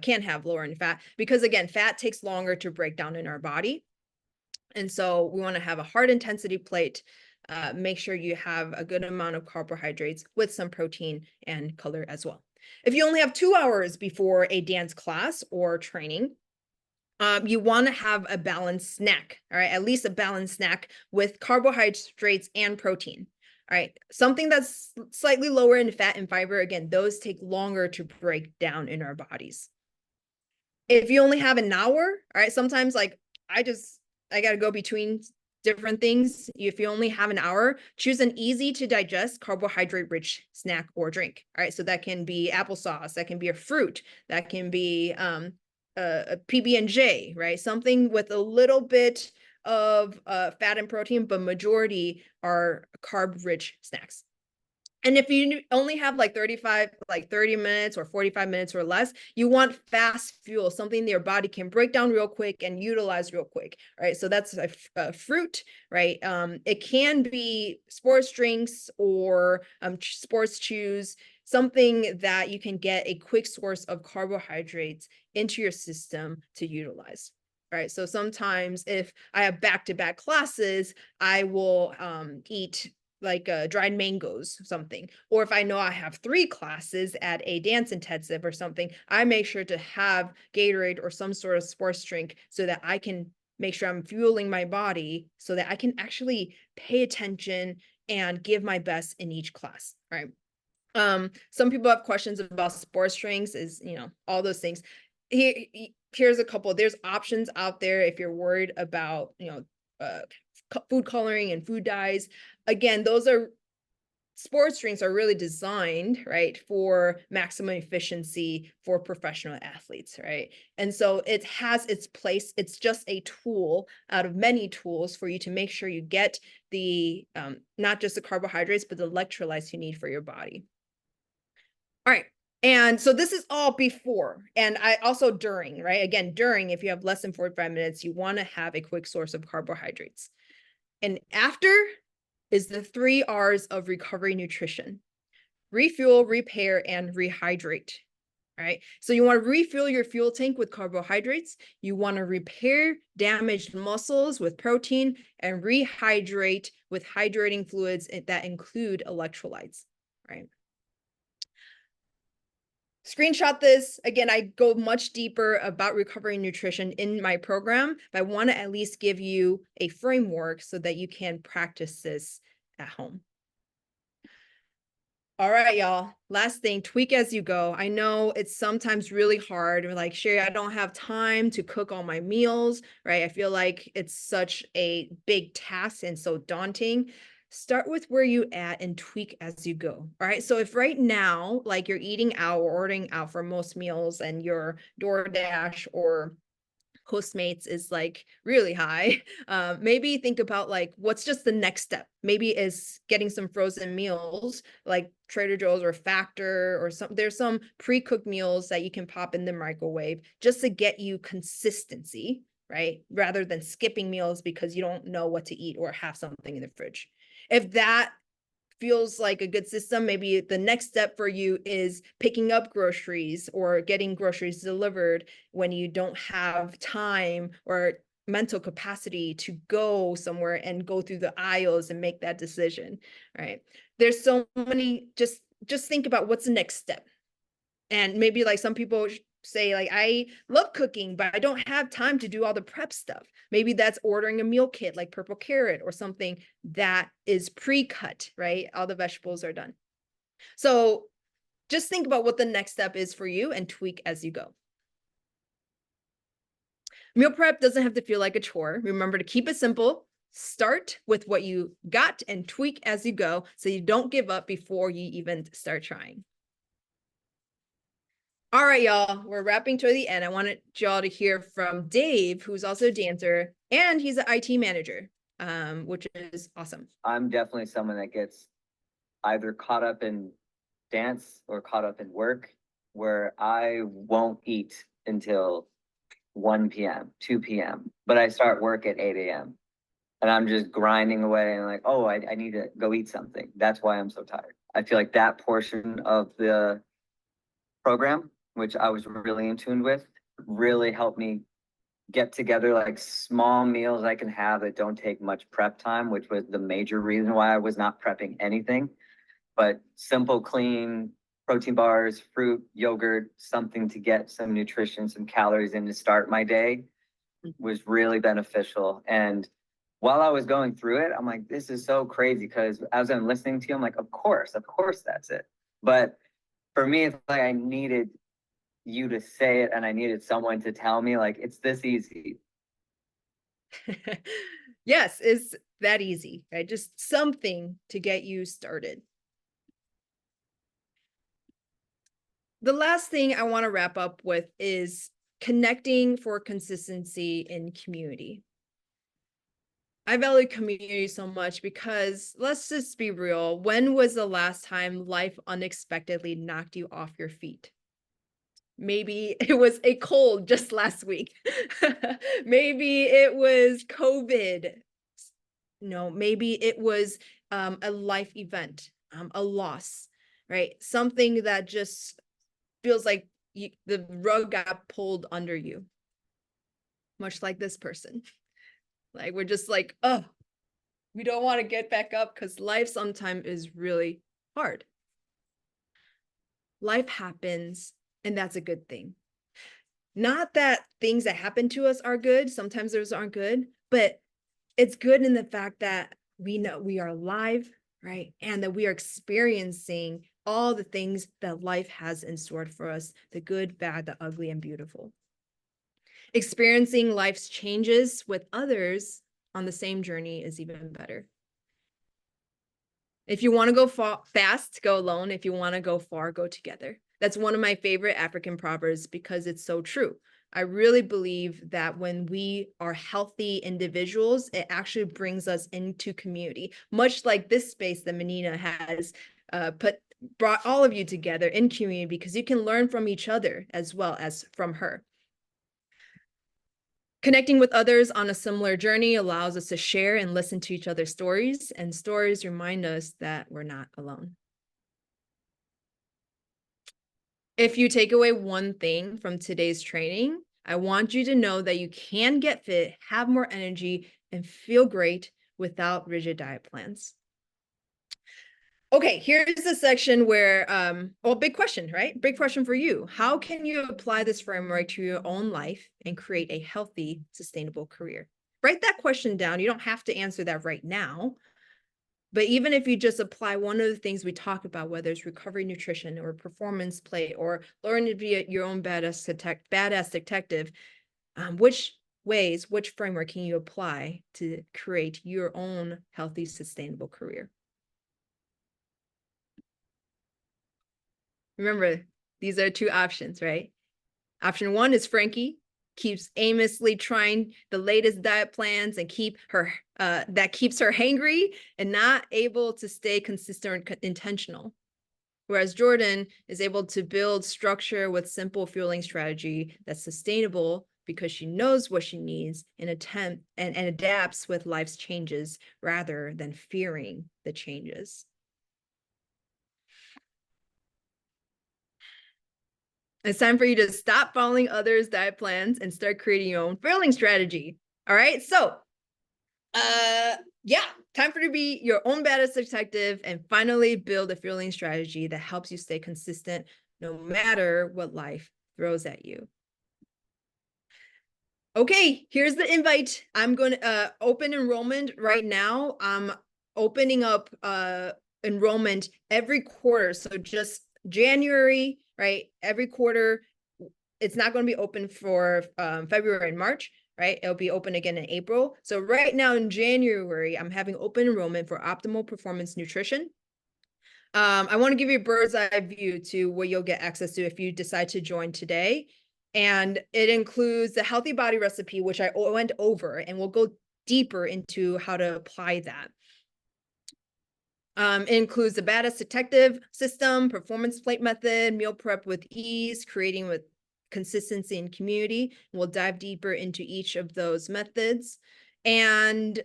can have lower in fat because, again, fat takes longer to break down in our body. And so we want to have a hard intensity plate. Make sure you have a good amount of carbohydrates with some protein and color as well. If you only have 2 hours before a dance class or training, you want to have a balanced snack, all right? At least a balanced snack with carbohydrates and protein, all right? Something that's slightly lower in fat and fiber, again, those take longer to break down in our bodies. If you only have an hour, all right, sometimes like I got to go between different things. If you only have an hour, choose an easy to digest carbohydrate rich snack or drink. All right, so that can be applesauce, that can be a fruit, that can be a PB&J, right? Something with a little bit of fat and protein, but majority are carb rich snacks. And if you only have like 30 minutes or 45 minutes or less, you want fast fuel, something that your body can break down real quick and utilize real quick, right? So that's a fruit, right? It can be sports drinks or sports chews, something that you can get a quick source of carbohydrates into your system to utilize. Right. So sometimes if I have back-to-back classes, I will eat like dried mangoes, something. Or if I know I have 3 classes at a dance intensive or something, I make sure to have Gatorade or some sort of sports drink so that I can make sure I'm fueling my body so that I can actually pay attention and give my best in each class, right? Some people have questions about sports drinks, is, you know, all those things. Here's a couple. There's options out there if you're worried about, you know, food coloring and food dyes. Again, sports drinks are really designed, right, for maximum efficiency for professional athletes, right? And so it has its place. It's just a tool out of many tools for you to make sure you get the not just the carbohydrates, but the electrolytes you need for your body. All right. And so this is all before, and I also during, right? Again, during, if you have less than 45 minutes, you want to have a quick source of carbohydrates. And after is the 3 R's of recovery nutrition: refuel, repair, and rehydrate. All right. So you want to refill your fuel tank with carbohydrates. You want to repair damaged muscles with protein, and rehydrate with hydrating fluids that include electrolytes, right? Screenshot this. Again, I go much deeper about recovery nutrition in my program, but I want to at least give you a framework so that you can practice this at home. All right, y'all. Last thing, tweak as you go. I know it's sometimes really hard. We're like, Sherry, I don't have time to cook all my meals, right? I feel like it's such a big task and so daunting. Start with where you at and tweak as you go. All right. So if right now, like you're eating out or ordering out for most meals and your DoorDash or Postmates is like really high, maybe think about like what's just the next step. Maybe is getting some frozen meals like Trader Joe's or Factor or there's some pre-cooked meals that you can pop in the microwave just to get you consistency, right? Rather than skipping meals because you don't know what to eat or have something in the fridge. If that feels like a good system, maybe the next step for you is picking up groceries or getting groceries delivered when you don't have time or mental capacity to go somewhere and go through the aisles and make that decision, right? There's so many, just think about what's the next step. And maybe like some people say like, I love cooking, but I don't have time to do all the prep stuff. Maybe that's ordering a meal kit like Purple Carrot or something that is pre-cut, right? All the vegetables are done. So just think about what the next step is for you and tweak as you go. Meal prep doesn't have to feel like a chore. Remember to keep it simple. Start with what you got and tweak as you go so you don't give up before you even start trying. All right, y'all, we're wrapping toward the end. I wanted y'all to hear from Dave, who's also a dancer, and he's an IT manager, which is awesome. I'm definitely someone that gets either caught up in dance or caught up in work, where I won't eat until 1 p.m., 2 p.m., but I start work at 8 a.m. and I'm just grinding away and like, oh, I need to go eat something. That's why I'm so tired. I feel like that portion of the program, which I was really in tune with, really helped me get together like small meals I can have that don't take much prep time, which was the major reason why I was not prepping anything, but simple, clean protein bars, fruit, yogurt, something to get some nutrition, some calories in to start my day was really beneficial. And while I was going through it, I'm like, this is so crazy, because as I'm listening to you, I'm like, of course that's it. But for me, it's like I needed you to say it and I needed someone to tell me like it's this easy. Yes, it's that easy, right? Just something to get you started. The last thing I want to wrap up with is connecting for consistency in community. I value community so much because let's just be real. When was the last time life unexpectedly knocked you off your feet? Maybe it was a cold just last week. Maybe it was COVID. No, maybe it was a life event, a loss, right? Something that just feels like the rug got pulled under you, much like this person. Like we're just like, oh, we don't want to get back up because life sometimes is really hard. Life happens, and that's a good thing. Not that things that happen to us are good. Sometimes those aren't good, but it's good in the fact that we know we are alive, right? And that we are experiencing all the things that life has in store for us, the good, bad, the ugly, and beautiful. Experiencing life's changes with others on the same journey is even better. If you want to go fast, go alone. If you want to go far, go together. That's one of my favorite African proverbs because it's so true. I really believe that when we are healthy individuals, it actually brings us into community, much like this space that Menina has brought all of you together in community because you can learn from each other as well as from her. Connecting with others on a similar journey allows us to share and listen to each other's stories, and stories remind us that we're not alone. If you take away one thing from today's training, I want you to know that you can get fit, have more energy, and feel great without rigid diet plans. Okay, here's the section where, big question, right? Big question for you. How can you apply this framework to your own life and create a healthy, sustainable career? Write that question down. You don't have to answer that right now. But even if you just apply one of the things we talk about, whether it's recovery nutrition or performance play or learn to be your own badass detective, which framework can you apply to create your own healthy, sustainable career? Remember, these are two options, right? Option one is Frankie keeps aimlessly trying the latest diet plans and keeps her hangry and not able to stay consistent or intentional. Whereas Jordan is able to build structure with simple fueling strategy that's sustainable because she knows what she needs and adapts with life's changes rather than fearing the changes. It's time for you to stop following others' diet plans and start creating your own fueling strategy. All right. So, time for you to be your own badass detective and finally build a fueling strategy that helps you stay consistent no matter what life throws at you. Okay, here's the invite. I'm going to open enrollment right now. I'm opening up enrollment every quarter. So just January, right? Every quarter. It's not going to be open for February and March, right? It'll be open again in April. So right now in January, I'm having open enrollment for optimal performance nutrition. I want to give you a bird's eye view to what you'll get access to if you decide to join today. And it includes the healthy body recipe, which I went over, and we'll go deeper into how to apply that. It includes the badass detective system, performance plate method, meal prep with ease, creating with consistency and community. We'll dive deeper into each of those methods. And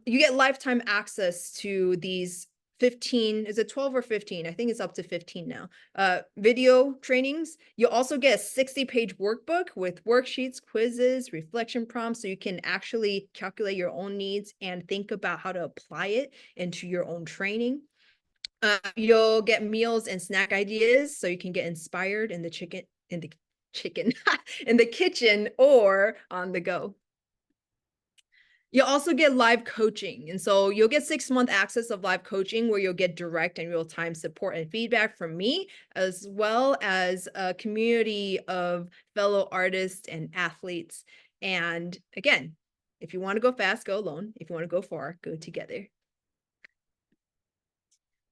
you get lifetime access to these 15, is it 12 or 15? I think it's up to 15 now. Video trainings. You'll also get a 60-page workbook with worksheets, quizzes, reflection prompts, so you can actually calculate your own needs and think about how to apply it into your own training. You'll get meals and snack ideas, so you can get inspired in the kitchen or on the go. You'll also get live coaching. And so you'll get 6-month access of live coaching where you'll get direct and real-time support and feedback from me, as well as a community of fellow artists and athletes. And again, if you want to go fast, go alone. If you want to go far, go together.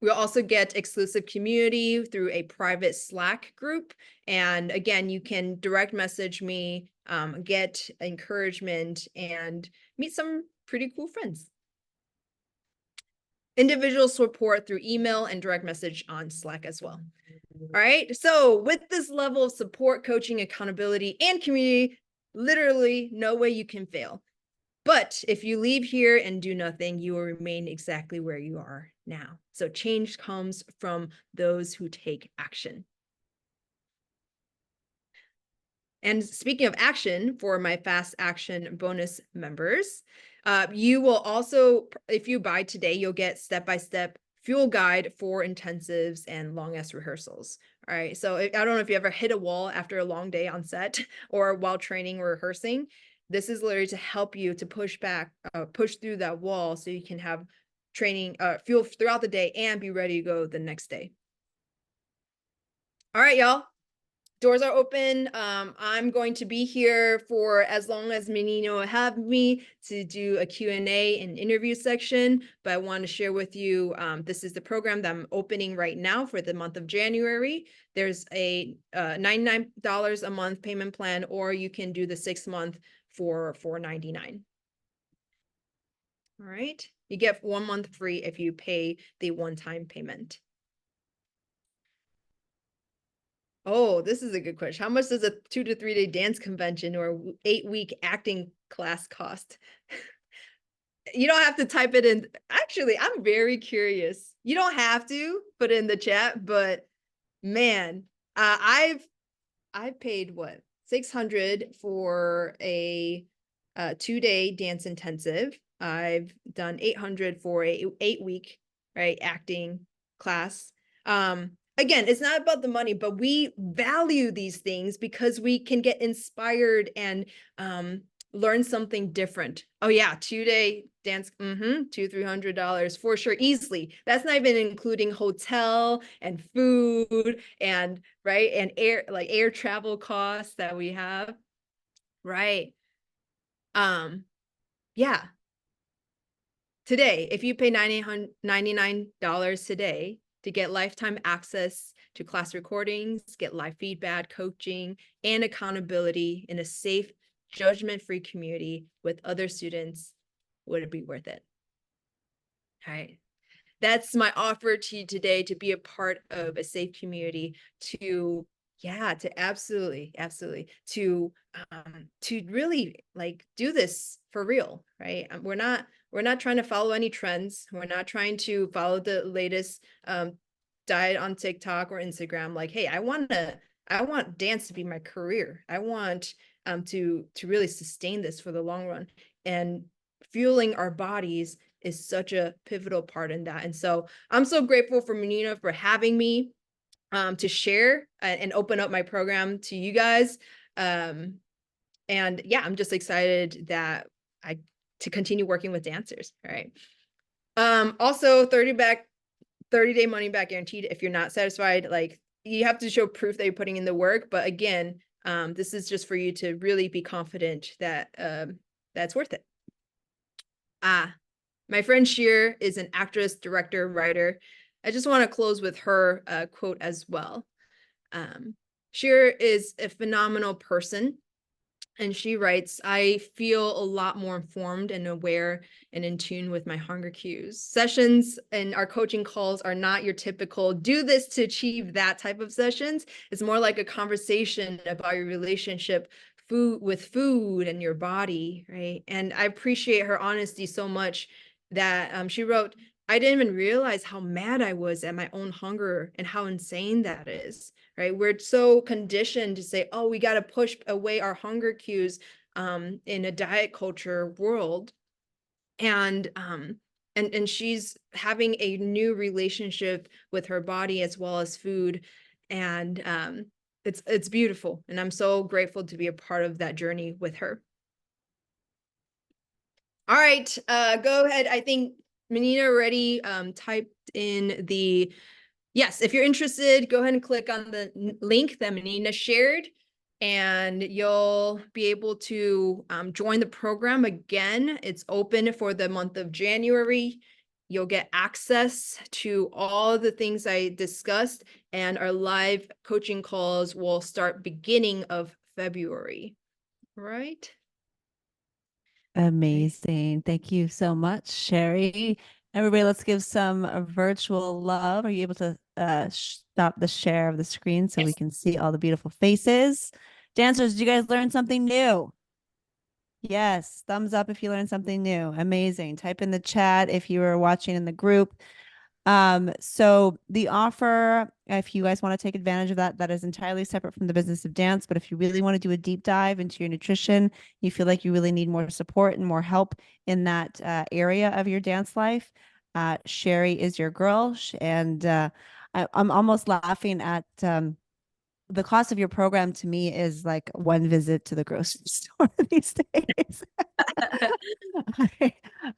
We'll also get exclusive community through a private Slack group. And again, you can direct message me, get encouragement, and meet some pretty cool friends. Individual support through email and direct message on Slack as well. All right. So with this level of support, coaching, accountability, and community, literally no way you can fail. But if you leave here and do nothing, you will remain exactly where you are now. So change comes from those who take action. And speaking of action, for my fast action bonus members, you will also, if you buy today, you'll get step-by-step fuel guide for intensives and long-ass rehearsals. All right. So I don't know if you ever hit a wall after a long day on set or while training or rehearsing. This is literally to help you to push back, push through that wall so you can have training, fuel throughout the day and be ready to go the next day. All right, y'all. Doors are open. I'm going to be here for as long as Menina will have me to do a Q&A and interview section. But I want to share with you, this is the program that I'm opening right now for the month of January. There's a $99 a month payment plan, or you can do the 6-month for $4.99. All right. You get 1 month free if you pay the one-time payment. Oh, this is a good question. How much does a 2 to 3 day dance convention or 8-week acting class cost? You don't have to type it in. Actually, I'm very curious. You don't have to put it in the chat, but man, I've paid what, 600 for a 2-day dance intensive. I've done 800 for a 8-week, right, acting class. Again, it's not about the money, but we value these things because we can get inspired and learn something different. Oh yeah, 2-day dance, $200-300 for sure, easily. That's not even including hotel and food and right and air travel costs that we have, right? Yeah. Today, if you pay $99 today to get lifetime access to class recordings, get live feedback, coaching, and accountability in a safe, judgment-free community with other students, would it be worth it? All right. That's my offer to you today, to be a part of a safe community, to absolutely to really like do this for real, right? We're not trying to follow any trends. We're not trying to follow the latest diet on TikTok or Instagram. Like, hey, I want dance to be my career. I want to really sustain this for the long run, and fueling our bodies is such a pivotal part in that. And so I'm so grateful for Menina for having me to share and open up my program to you guys. And yeah, I'm just excited that to continue working with dancers. All right. Also 30-day money back guaranteed. If you're not satisfied, like, you have to show proof that you're putting in the work. But again, this is just for you to really be confident that that's worth it. My friend Sheer is an actress, director, writer. I just want to close with her quote as well. Sheer is a phenomenal person. And she writes, I feel a lot more informed and aware and in tune with my hunger cues. Sessions and our coaching calls are not your typical do this to achieve that type of sessions. It's more like a conversation about your relationship with food and your body, right? And I appreciate her honesty so much that she wrote, I didn't even realize how mad I was at my own hunger and how insane that is, right? We're so conditioned to say, oh, we got to push away our hunger cues in a diet culture world. And she's having a new relationship with her body as well as food. And it's beautiful. And I'm so grateful to be a part of that journey with her. All right, go ahead. I think Menina already typed in the, yes, if you're interested, go ahead and click on the link that Menina shared, and you'll be able to join the program. Again, it's open for the month of January. You'll get access to all the things I discussed, and our live coaching calls will start beginning of February, right? Amazing. Thank you so much, Sherry. Everybody, let's give some virtual love. Are you able to stop the share of the screen so we can see all the beautiful faces? Dancers, did you guys learn something new? Yes, thumbs up if you learned something new. Amazing. Type in the chat if you were watching in the group. So the offer, if you guys want to take advantage of that, that is entirely separate from the business of dance. But if you really want to do a deep dive into your nutrition, you feel like you really need more support and more help in that area of your dance life, Sherry is your girl. And I'm almost laughing at the cost of your program to me is like one visit to the grocery store these days.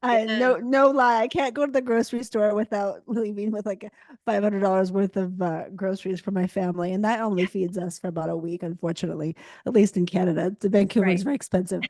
I, Yeah. no lie, I can't go to the grocery store without leaving with like $500 worth of groceries for my family, and that only feeds us for about a week, unfortunately. At least in Canada, the Vancouver is Right. very expensive.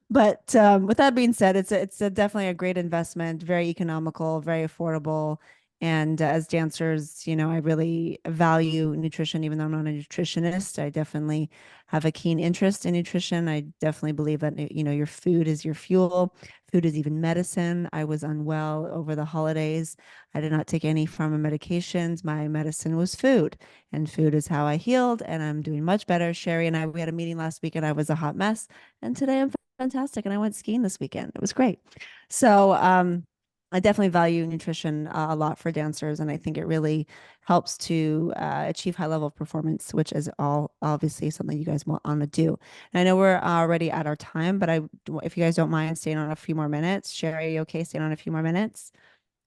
But with that being said, definitely a great investment, very economical, very affordable. And as dancers, I really value nutrition, even though I'm not a nutritionist. I definitely have a keen interest in nutrition. I definitely believe that, your food is your fuel. Food is even medicine. I was unwell over the holidays. I did not take any pharma medications. My medicine was food, and food is how I healed. And I'm doing much better. Sherry and we had a meeting last week, and I was a hot mess. And today I'm fantastic. And I went skiing this weekend. It was great. So, I definitely value nutrition a lot for dancers, and I think it really helps to achieve high level of performance, which is all obviously something you guys want to do. And I know we're already at our time, but if you guys don't mind staying on a few more minutes, Sherry, are you okay staying on a few more minutes?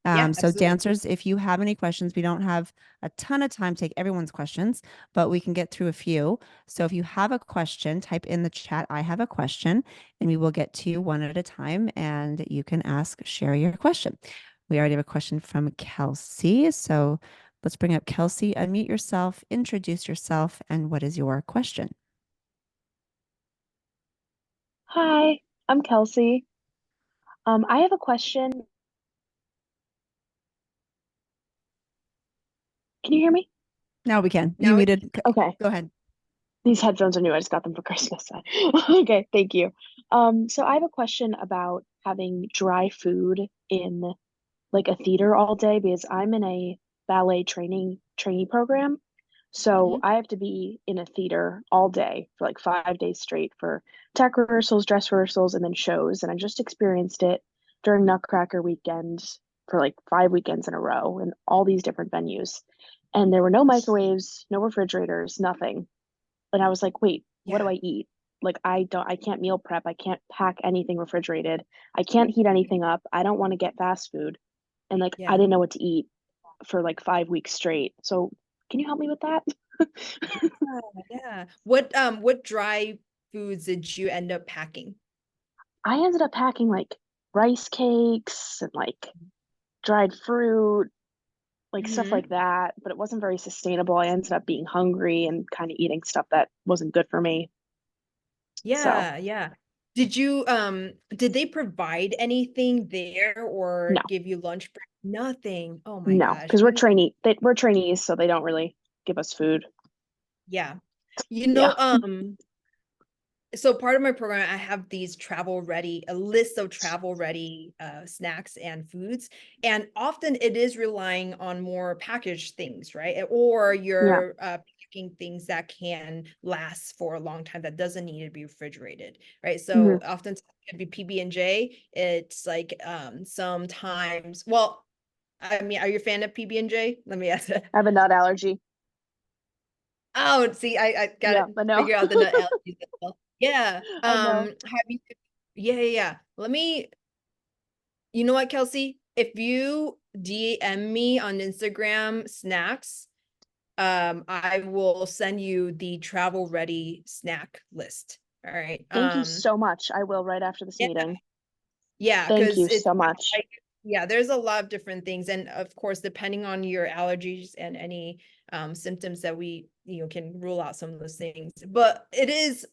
Yeah, So absolutely. dancers, if you have any questions, we don't have a ton of time to take everyone's questions, but we can get through a few. So if you have a question, type in the chat, I have a question, and we will get to you one at a time, and you can ask Sherry your question. We already have a question from Kelsey. So let's bring up Kelsey, unmute yourself, introduce yourself, and what is your question? Hi, I'm Kelsey. I have a question. Can you hear me? Now we can. You Now we muted. Okay. Go ahead. These headphones are new. I just got them for Christmas. Okay, thank you. So I have a question about having dry food in like a theater all day because I'm in a ballet trainee program. So Mhm. I have to be in a theater all day for like 5 days straight for tech rehearsals, dress rehearsals, and then shows. And I just experienced it during Nutcracker weekend for like 5 weekends in a row in all these different venues. And there were no microwaves, no refrigerators, nothing. And I was like, wait, what do Yeah. I eat? Like I can't meal prep. I can't pack anything refrigerated. I can't heat anything up. I don't want to get fast food. And like I Yeah. didn't know what to eat for like 5 weeks straight. So can you help me with that? Yeah. What dry foods did you end up packing? I ended up packing like rice cakes and like dried fruit, like stuff Hmm. like that, but it wasn't very sustainable. I ended up being hungry and kind of eating stuff that wasn't good for me. So, Yeah, yeah. Did they provide anything there or no, give you lunch break? Nothing. Oh my no, gosh. because What? we're trainees, so they don't really give us food. Yeah. Yeah. So part of my program, I have these a list of travel ready snacks and foods. And often it is relying on more packaged things, right? Or Yeah. you're packing things that can last for a long time that doesn't need to be refrigerated, right? Hmm. So often it could be PB&J. It's like sometimes, well, I mean, are you a fan of PB&J? Let me ask that. I have a nut allergy. Oh, see, I Yeah, gotta I know. figure out the nut allergies as well. Yeah. I know. Have you yeah. You know what, Kelsey? If you DM me on Instagram snacks, I will send you the travel ready snack list. All right. Thank you so much. I will right after this Yeah, meeting. yeah, Thank because you it's so much. like, yeah, there's a lot of different things. And of course, depending on your allergies and any symptoms that we, can rule out some of those things. But it is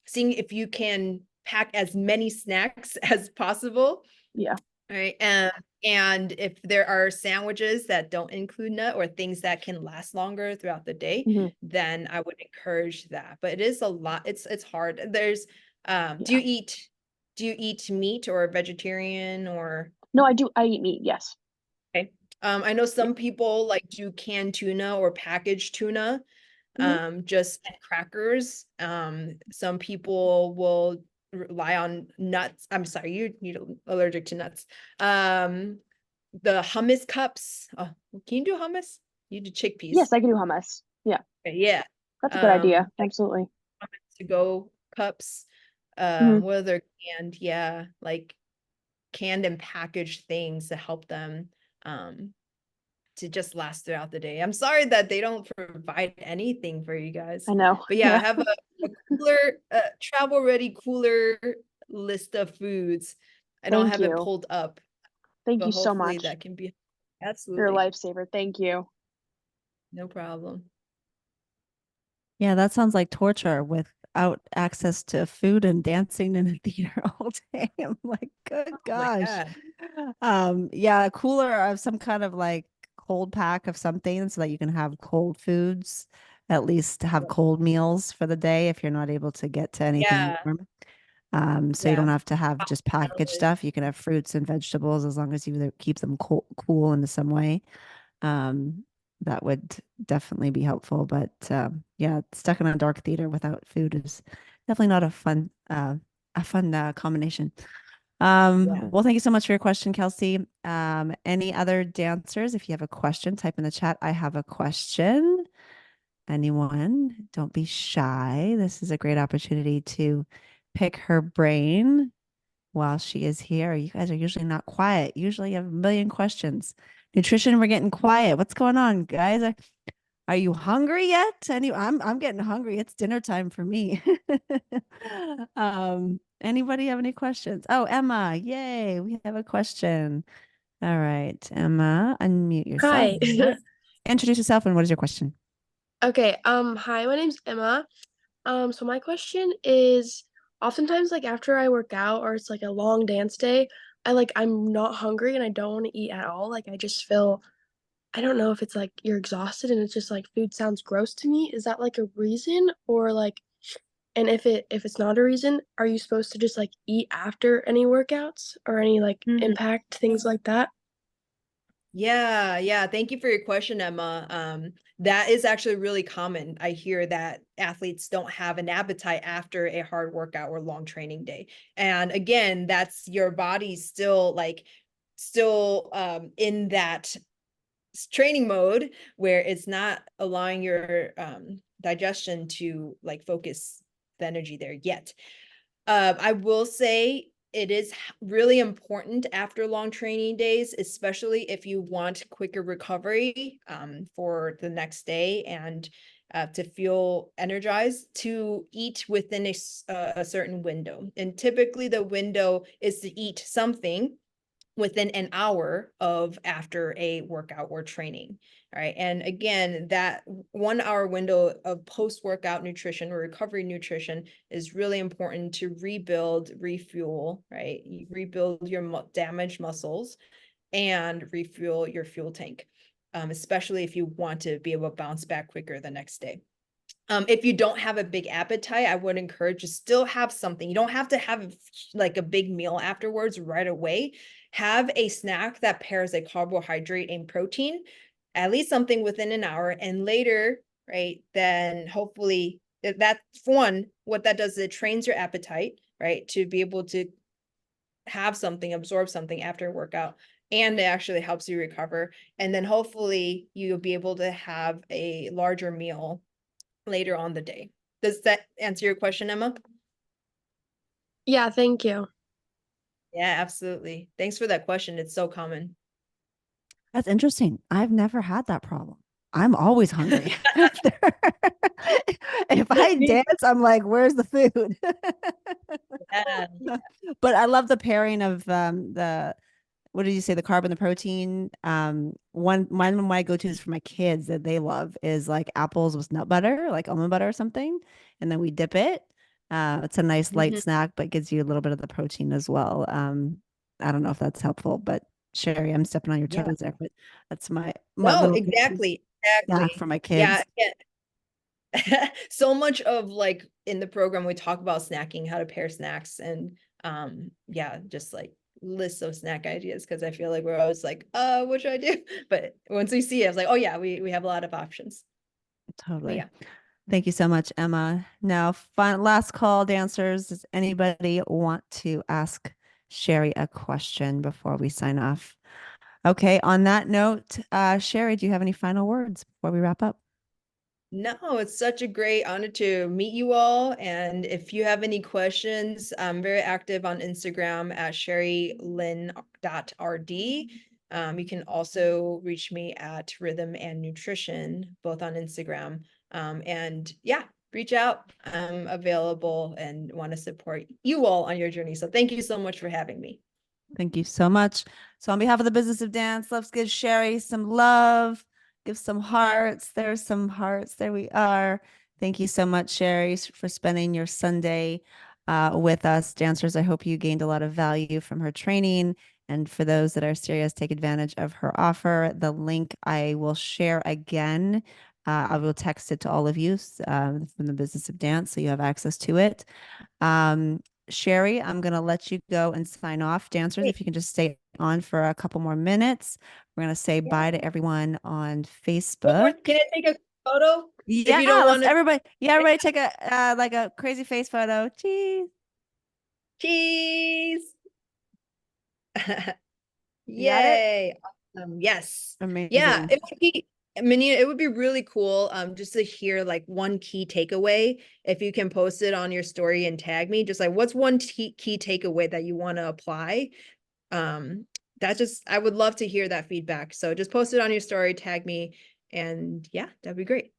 seeing if you can pack as many snacks as possible. Yeah. All right. And if there are sandwiches that don't include nut or things that can last longer throughout the day, Hmm. then I would encourage that. But it is a lot. It's hard. There's Yeah. do you eat meat or vegetarian or No, I do. I eat meat. Yes. okay. I know Yeah. some people like do canned tuna or packaged tuna, Hmm. just and crackers. Some people will rely on nuts. I'm sorry, you're allergic to nuts. The hummus cups. Oh, can you do hummus? You do chickpeas. Yes, I can do hummus. Yeah, Okay, yeah. that's a good idea. Like Absolutely. to go cups. Hmm. What other canned? Yeah, like canned and packaged things to help them. Um, to just last throughout the day. I'm sorry that they don't provide anything for you guys. I know. But yeah, I have a cooler, travel ready cooler list of foods. I don't Thank have it you. pulled up, Thank but you so hopefully much. that can be You're a absolutely lifesaver. Thank you. no problem. Yeah, that sounds like torture without access to food and dancing in a theater all day. I'm like, good Oh my gosh. God. Yeah, a cooler of some kind of like cold pack of something so that you can have cold foods, at least have cold meals for the day if you're not able to get to anything Yeah, warm. So you yeah. don't have to have just packaged Salad. stuff. You can have fruits and vegetables as long as you keep them cool in some way. Um, that would definitely be helpful. But yeah, stuck in a dark theater without food is definitely not a fun combination. Yeah. Well, thank you so much for your question, Kelsey. Any other dancers? If you have a question, type in the chat. I have a question. Anyone? Don't be shy. This is a great opportunity to pick her brain while she is here. You guys are usually not quiet. Usually you have a million questions. Nutrition, we're getting quiet. What's going on, guys? Are you hungry yet? I'm getting hungry. It's dinner time for me. Anybody have any questions? Oh, Emma, yay, we have a question. All right, Emma, unmute yourself. Hi. Introduce yourself and what is your question? Okay, hi, my name's Emma. So my question is oftentimes like after I work out or it's like a long dance day, I'm not hungry and I don't want to eat at all. Like I just feel I don't know if it's like you're exhausted and it's just like food sounds gross to me. Is that like a reason or like and if it's not a reason, are you supposed to just like eat after any workouts or any like impact things like that? Yeah, yeah. Thank you for your question, Emma. That is actually really common. I hear that athletes don't have an appetite after a hard workout or long training day. And again, that's your body still in that training mode where it's not allowing your digestion to like focus the energy there yet. I will say it is really important after long training days, especially if you want quicker recovery for the next day and to feel energized, to eat within a certain window. And typically the window is to eat something within an hour of after a workout or training. All right. And again, that 1 hour window of post-workout nutrition or recovery nutrition is really important to rebuild, refuel, right? You rebuild your damaged muscles and refuel your fuel tank, especially if you want to be able to bounce back quicker the next day. If you don't have a big appetite, I would encourage you still have something. You don't have to have like a big meal afterwards right away. Have a snack that pairs a carbohydrate and protein, at least something within an hour. And later, right, then hopefully that's one, what that does is it trains your appetite, right, to be able to have something, absorb something after a workout. And it actually helps you recover. And then hopefully you'll be able to have a larger meal later on the day. Does that answer your question, Emma? Yeah, thank you. Yeah, absolutely. Thanks for that question. It's so common. That's interesting. I've never had that problem. I'm always hungry after. If I dance, I'm like, where's the food? Yeah. But I love the pairing of the what did you say, the carb and the protein. One of my go-tos for my kids that they love is like apples with nut butter, like almond butter or something, and then we dip it. It's a nice light snack, but gives you a little bit of the protein as well. I don't know if that's helpful, but Sherry, I'm stepping on your Yeah. toes there, but that's my No, little exactly. snack for my Yeah. kids. So much of like in the program, we talk about snacking, how to pair snacks and yeah, just like lists of snack ideas. Cause I feel like we're always like, what should I do? But once we see it, I was like, oh yeah, we have a lot of options. But Totally. yeah. Thank you so much, Emma. Now, last call, dancers. Does anybody want to ask Sherry a question before we sign off? Okay, on that note, Sherry, do you have any final words before we wrap up? No, it's such a great honor to meet you all. And if you have any questions, I'm very active on Instagram at sherrylyn.rd. You can also reach me at Rhythm and Nutrition, both on Instagram. And yeah, reach out. I'm available and want to support you all on your journey. So thank you so much for having me. Thank you so much. So on behalf of the Business of Dance, let's give Sherry some love, give some hearts. There's some hearts. There we are. Thank you so much, Sherry, for spending your Sunday with us. Dancers, I hope you gained a lot of value from her training. And for those that are serious, take advantage of her offer. The link I will share again. I will text it to all of you from the Business of Dance so you have access to it. Sherry, I'm going to let you go and sign off. Dancers, if you can just stay on for a couple more minutes. We're going to say bye to everyone on Facebook. Can I take a photo? Yeah, If you don't want to. everybody take a like a crazy face photo. Cheese. Cheese. You got it? Yay. Yes. Yeah, Amazing. it would be Menina, it would be really cool just to hear like one key takeaway. If you can post it on your story and tag me, just like what's one key takeaway that you want to apply? That just I would love to hear that feedback. So just post it on your story, tag me, and yeah, that'd be great.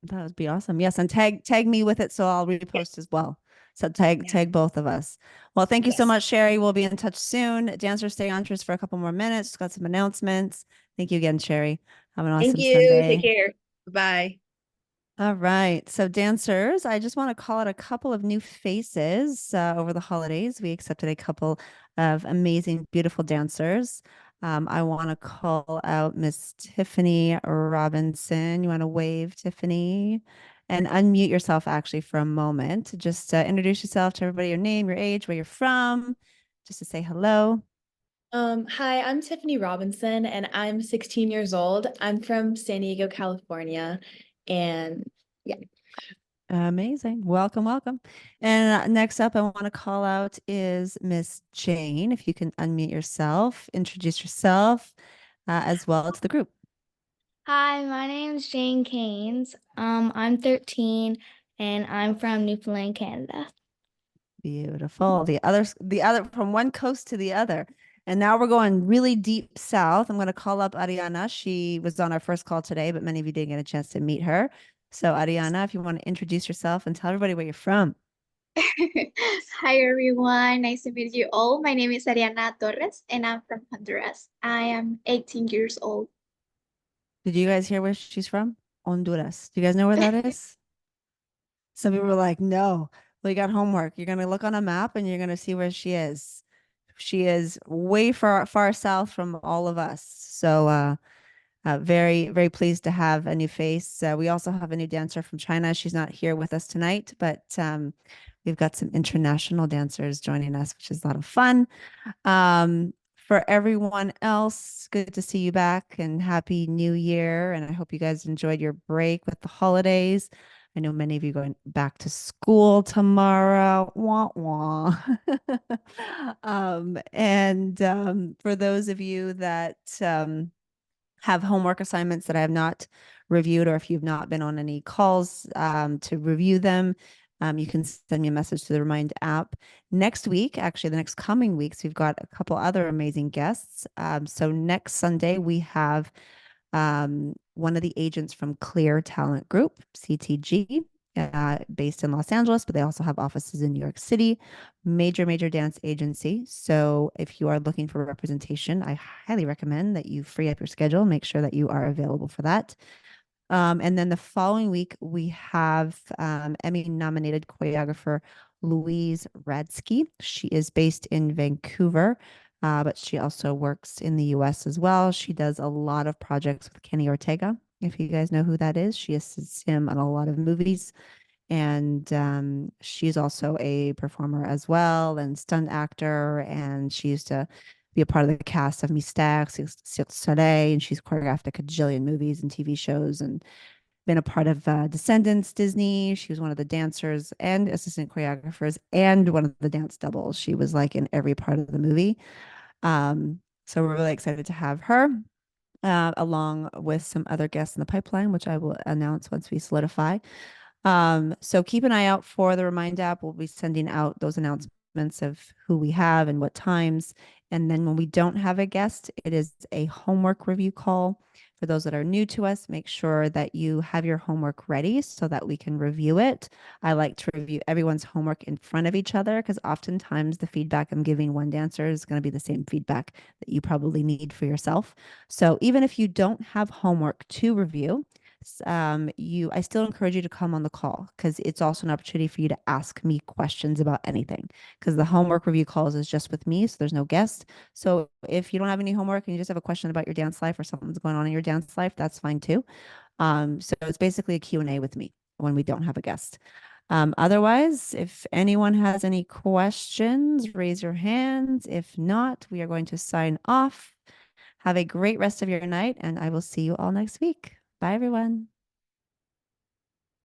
That would be awesome. Yes, and tag me with it so I'll repost as well. So tag both of us. Well, thank you so Yes. much, Sherry. We'll be in touch soon. Dancers, stay on for a couple more minutes. Got some announcements. Thank you again, Sherry. Have an Thank awesome you. Take Sunday. care. Bye. All right. So, dancers, I just want to call out a couple of new faces over the holidays. We accepted a couple of amazing, beautiful dancers. I want to call out Miss Tiffany Robinson. You want to wave, Tiffany, and unmute yourself actually for a moment. Just introduce yourself to everybody, your name, your age, where you're from, just to say hello. Hi, I'm Tiffany Robinson and I'm 16 years old. I'm from San Diego, California. And yeah. Amazing. Welcome, welcome. And next up, I want to call out is Miss Jane. If you can unmute yourself, introduce yourself as well to the group. Hi, my name's Jane Caines. I'm 13 and I'm from Newfoundland, Canada. Beautiful. The other from one coast to the other. And now we're going really deep south. I'm going to call up Ariana. She was on our first call today, but many of you didn't get a chance to meet her. So Ariana, if you want to introduce yourself and tell everybody where you're from. Hi, everyone. Nice to meet you all. My name is Ariana Torres and I'm from Honduras. I am 18 years old. Did you guys hear where she's from? Honduras. Do you guys know where that is? Some people were like, no, well, you got homework. You're going to look on a map and you're going to see where she is. She is way far south from all of us. So, very, very pleased to have a new face. We also have a new dancer from China. She's not here with us tonight, but we've got some international dancers joining us, which is a lot of fun. For everyone else, good to see you back and happy new year. And I hope you guys enjoyed your break with the holidays. I know many of you going back to school tomorrow. Wah, wah. For those of you that have homework assignments that I have not reviewed, or if you've not been on any calls to review them, you can send me a message to the Remind app. Next week, actually, the next coming weeks, we've got a couple other amazing guests. So next Sunday, we have one of the agents from Clear Talent Group, CTG, based in Los Angeles, but they also have offices in New York City, major dance agency. So if you are looking for representation, I highly recommend that you free up your schedule, make sure that you are available for that. And then the following week, we have Emmy-nominated choreographer Louise Radsky. She is based in Vancouver, but she also works in the US as well. She does a lot of projects with Kenny Ortega. If you guys know who that is, she assists him on a lot of movies. And she's also a performer as well and stunt actor. And she used to be a part of the cast of Mystère, Cirque du Soleil, and she's choreographed a cajillion movies and TV shows and been a part of Descendants, Disney. She was one of the dancers and assistant choreographers and one of the dance doubles. She was like in every part of the movie. So we're really excited to have her, along with some other guests in the pipeline, which I will announce once we solidify. So keep an eye out for the Remind app. We'll be sending out those announcements announcements of who we have and what times. And then when we don't have a guest, it is a homework review call. For those that are new to us, make sure that you have your homework ready so that we can review it. I like to review everyone's homework in front of each other because oftentimes the feedback I'm giving one dancer is going to be the same feedback that you probably need for yourself. So even if you don't have homework to review, I still encourage you to come on the call because it's also an opportunity for you to ask me questions about anything, because the homework review calls is just with me, so there's no guest. So if you don't have any homework and you just have a question about your dance life or something's going on in your dance life, that's fine too. So it's basically a Q&A with me when we don't have a guest. Otherwise, if anyone has any questions, raise your hands. If not, we are going to sign off. Have a great rest of your night, and I will see you all next week. Bye, everyone.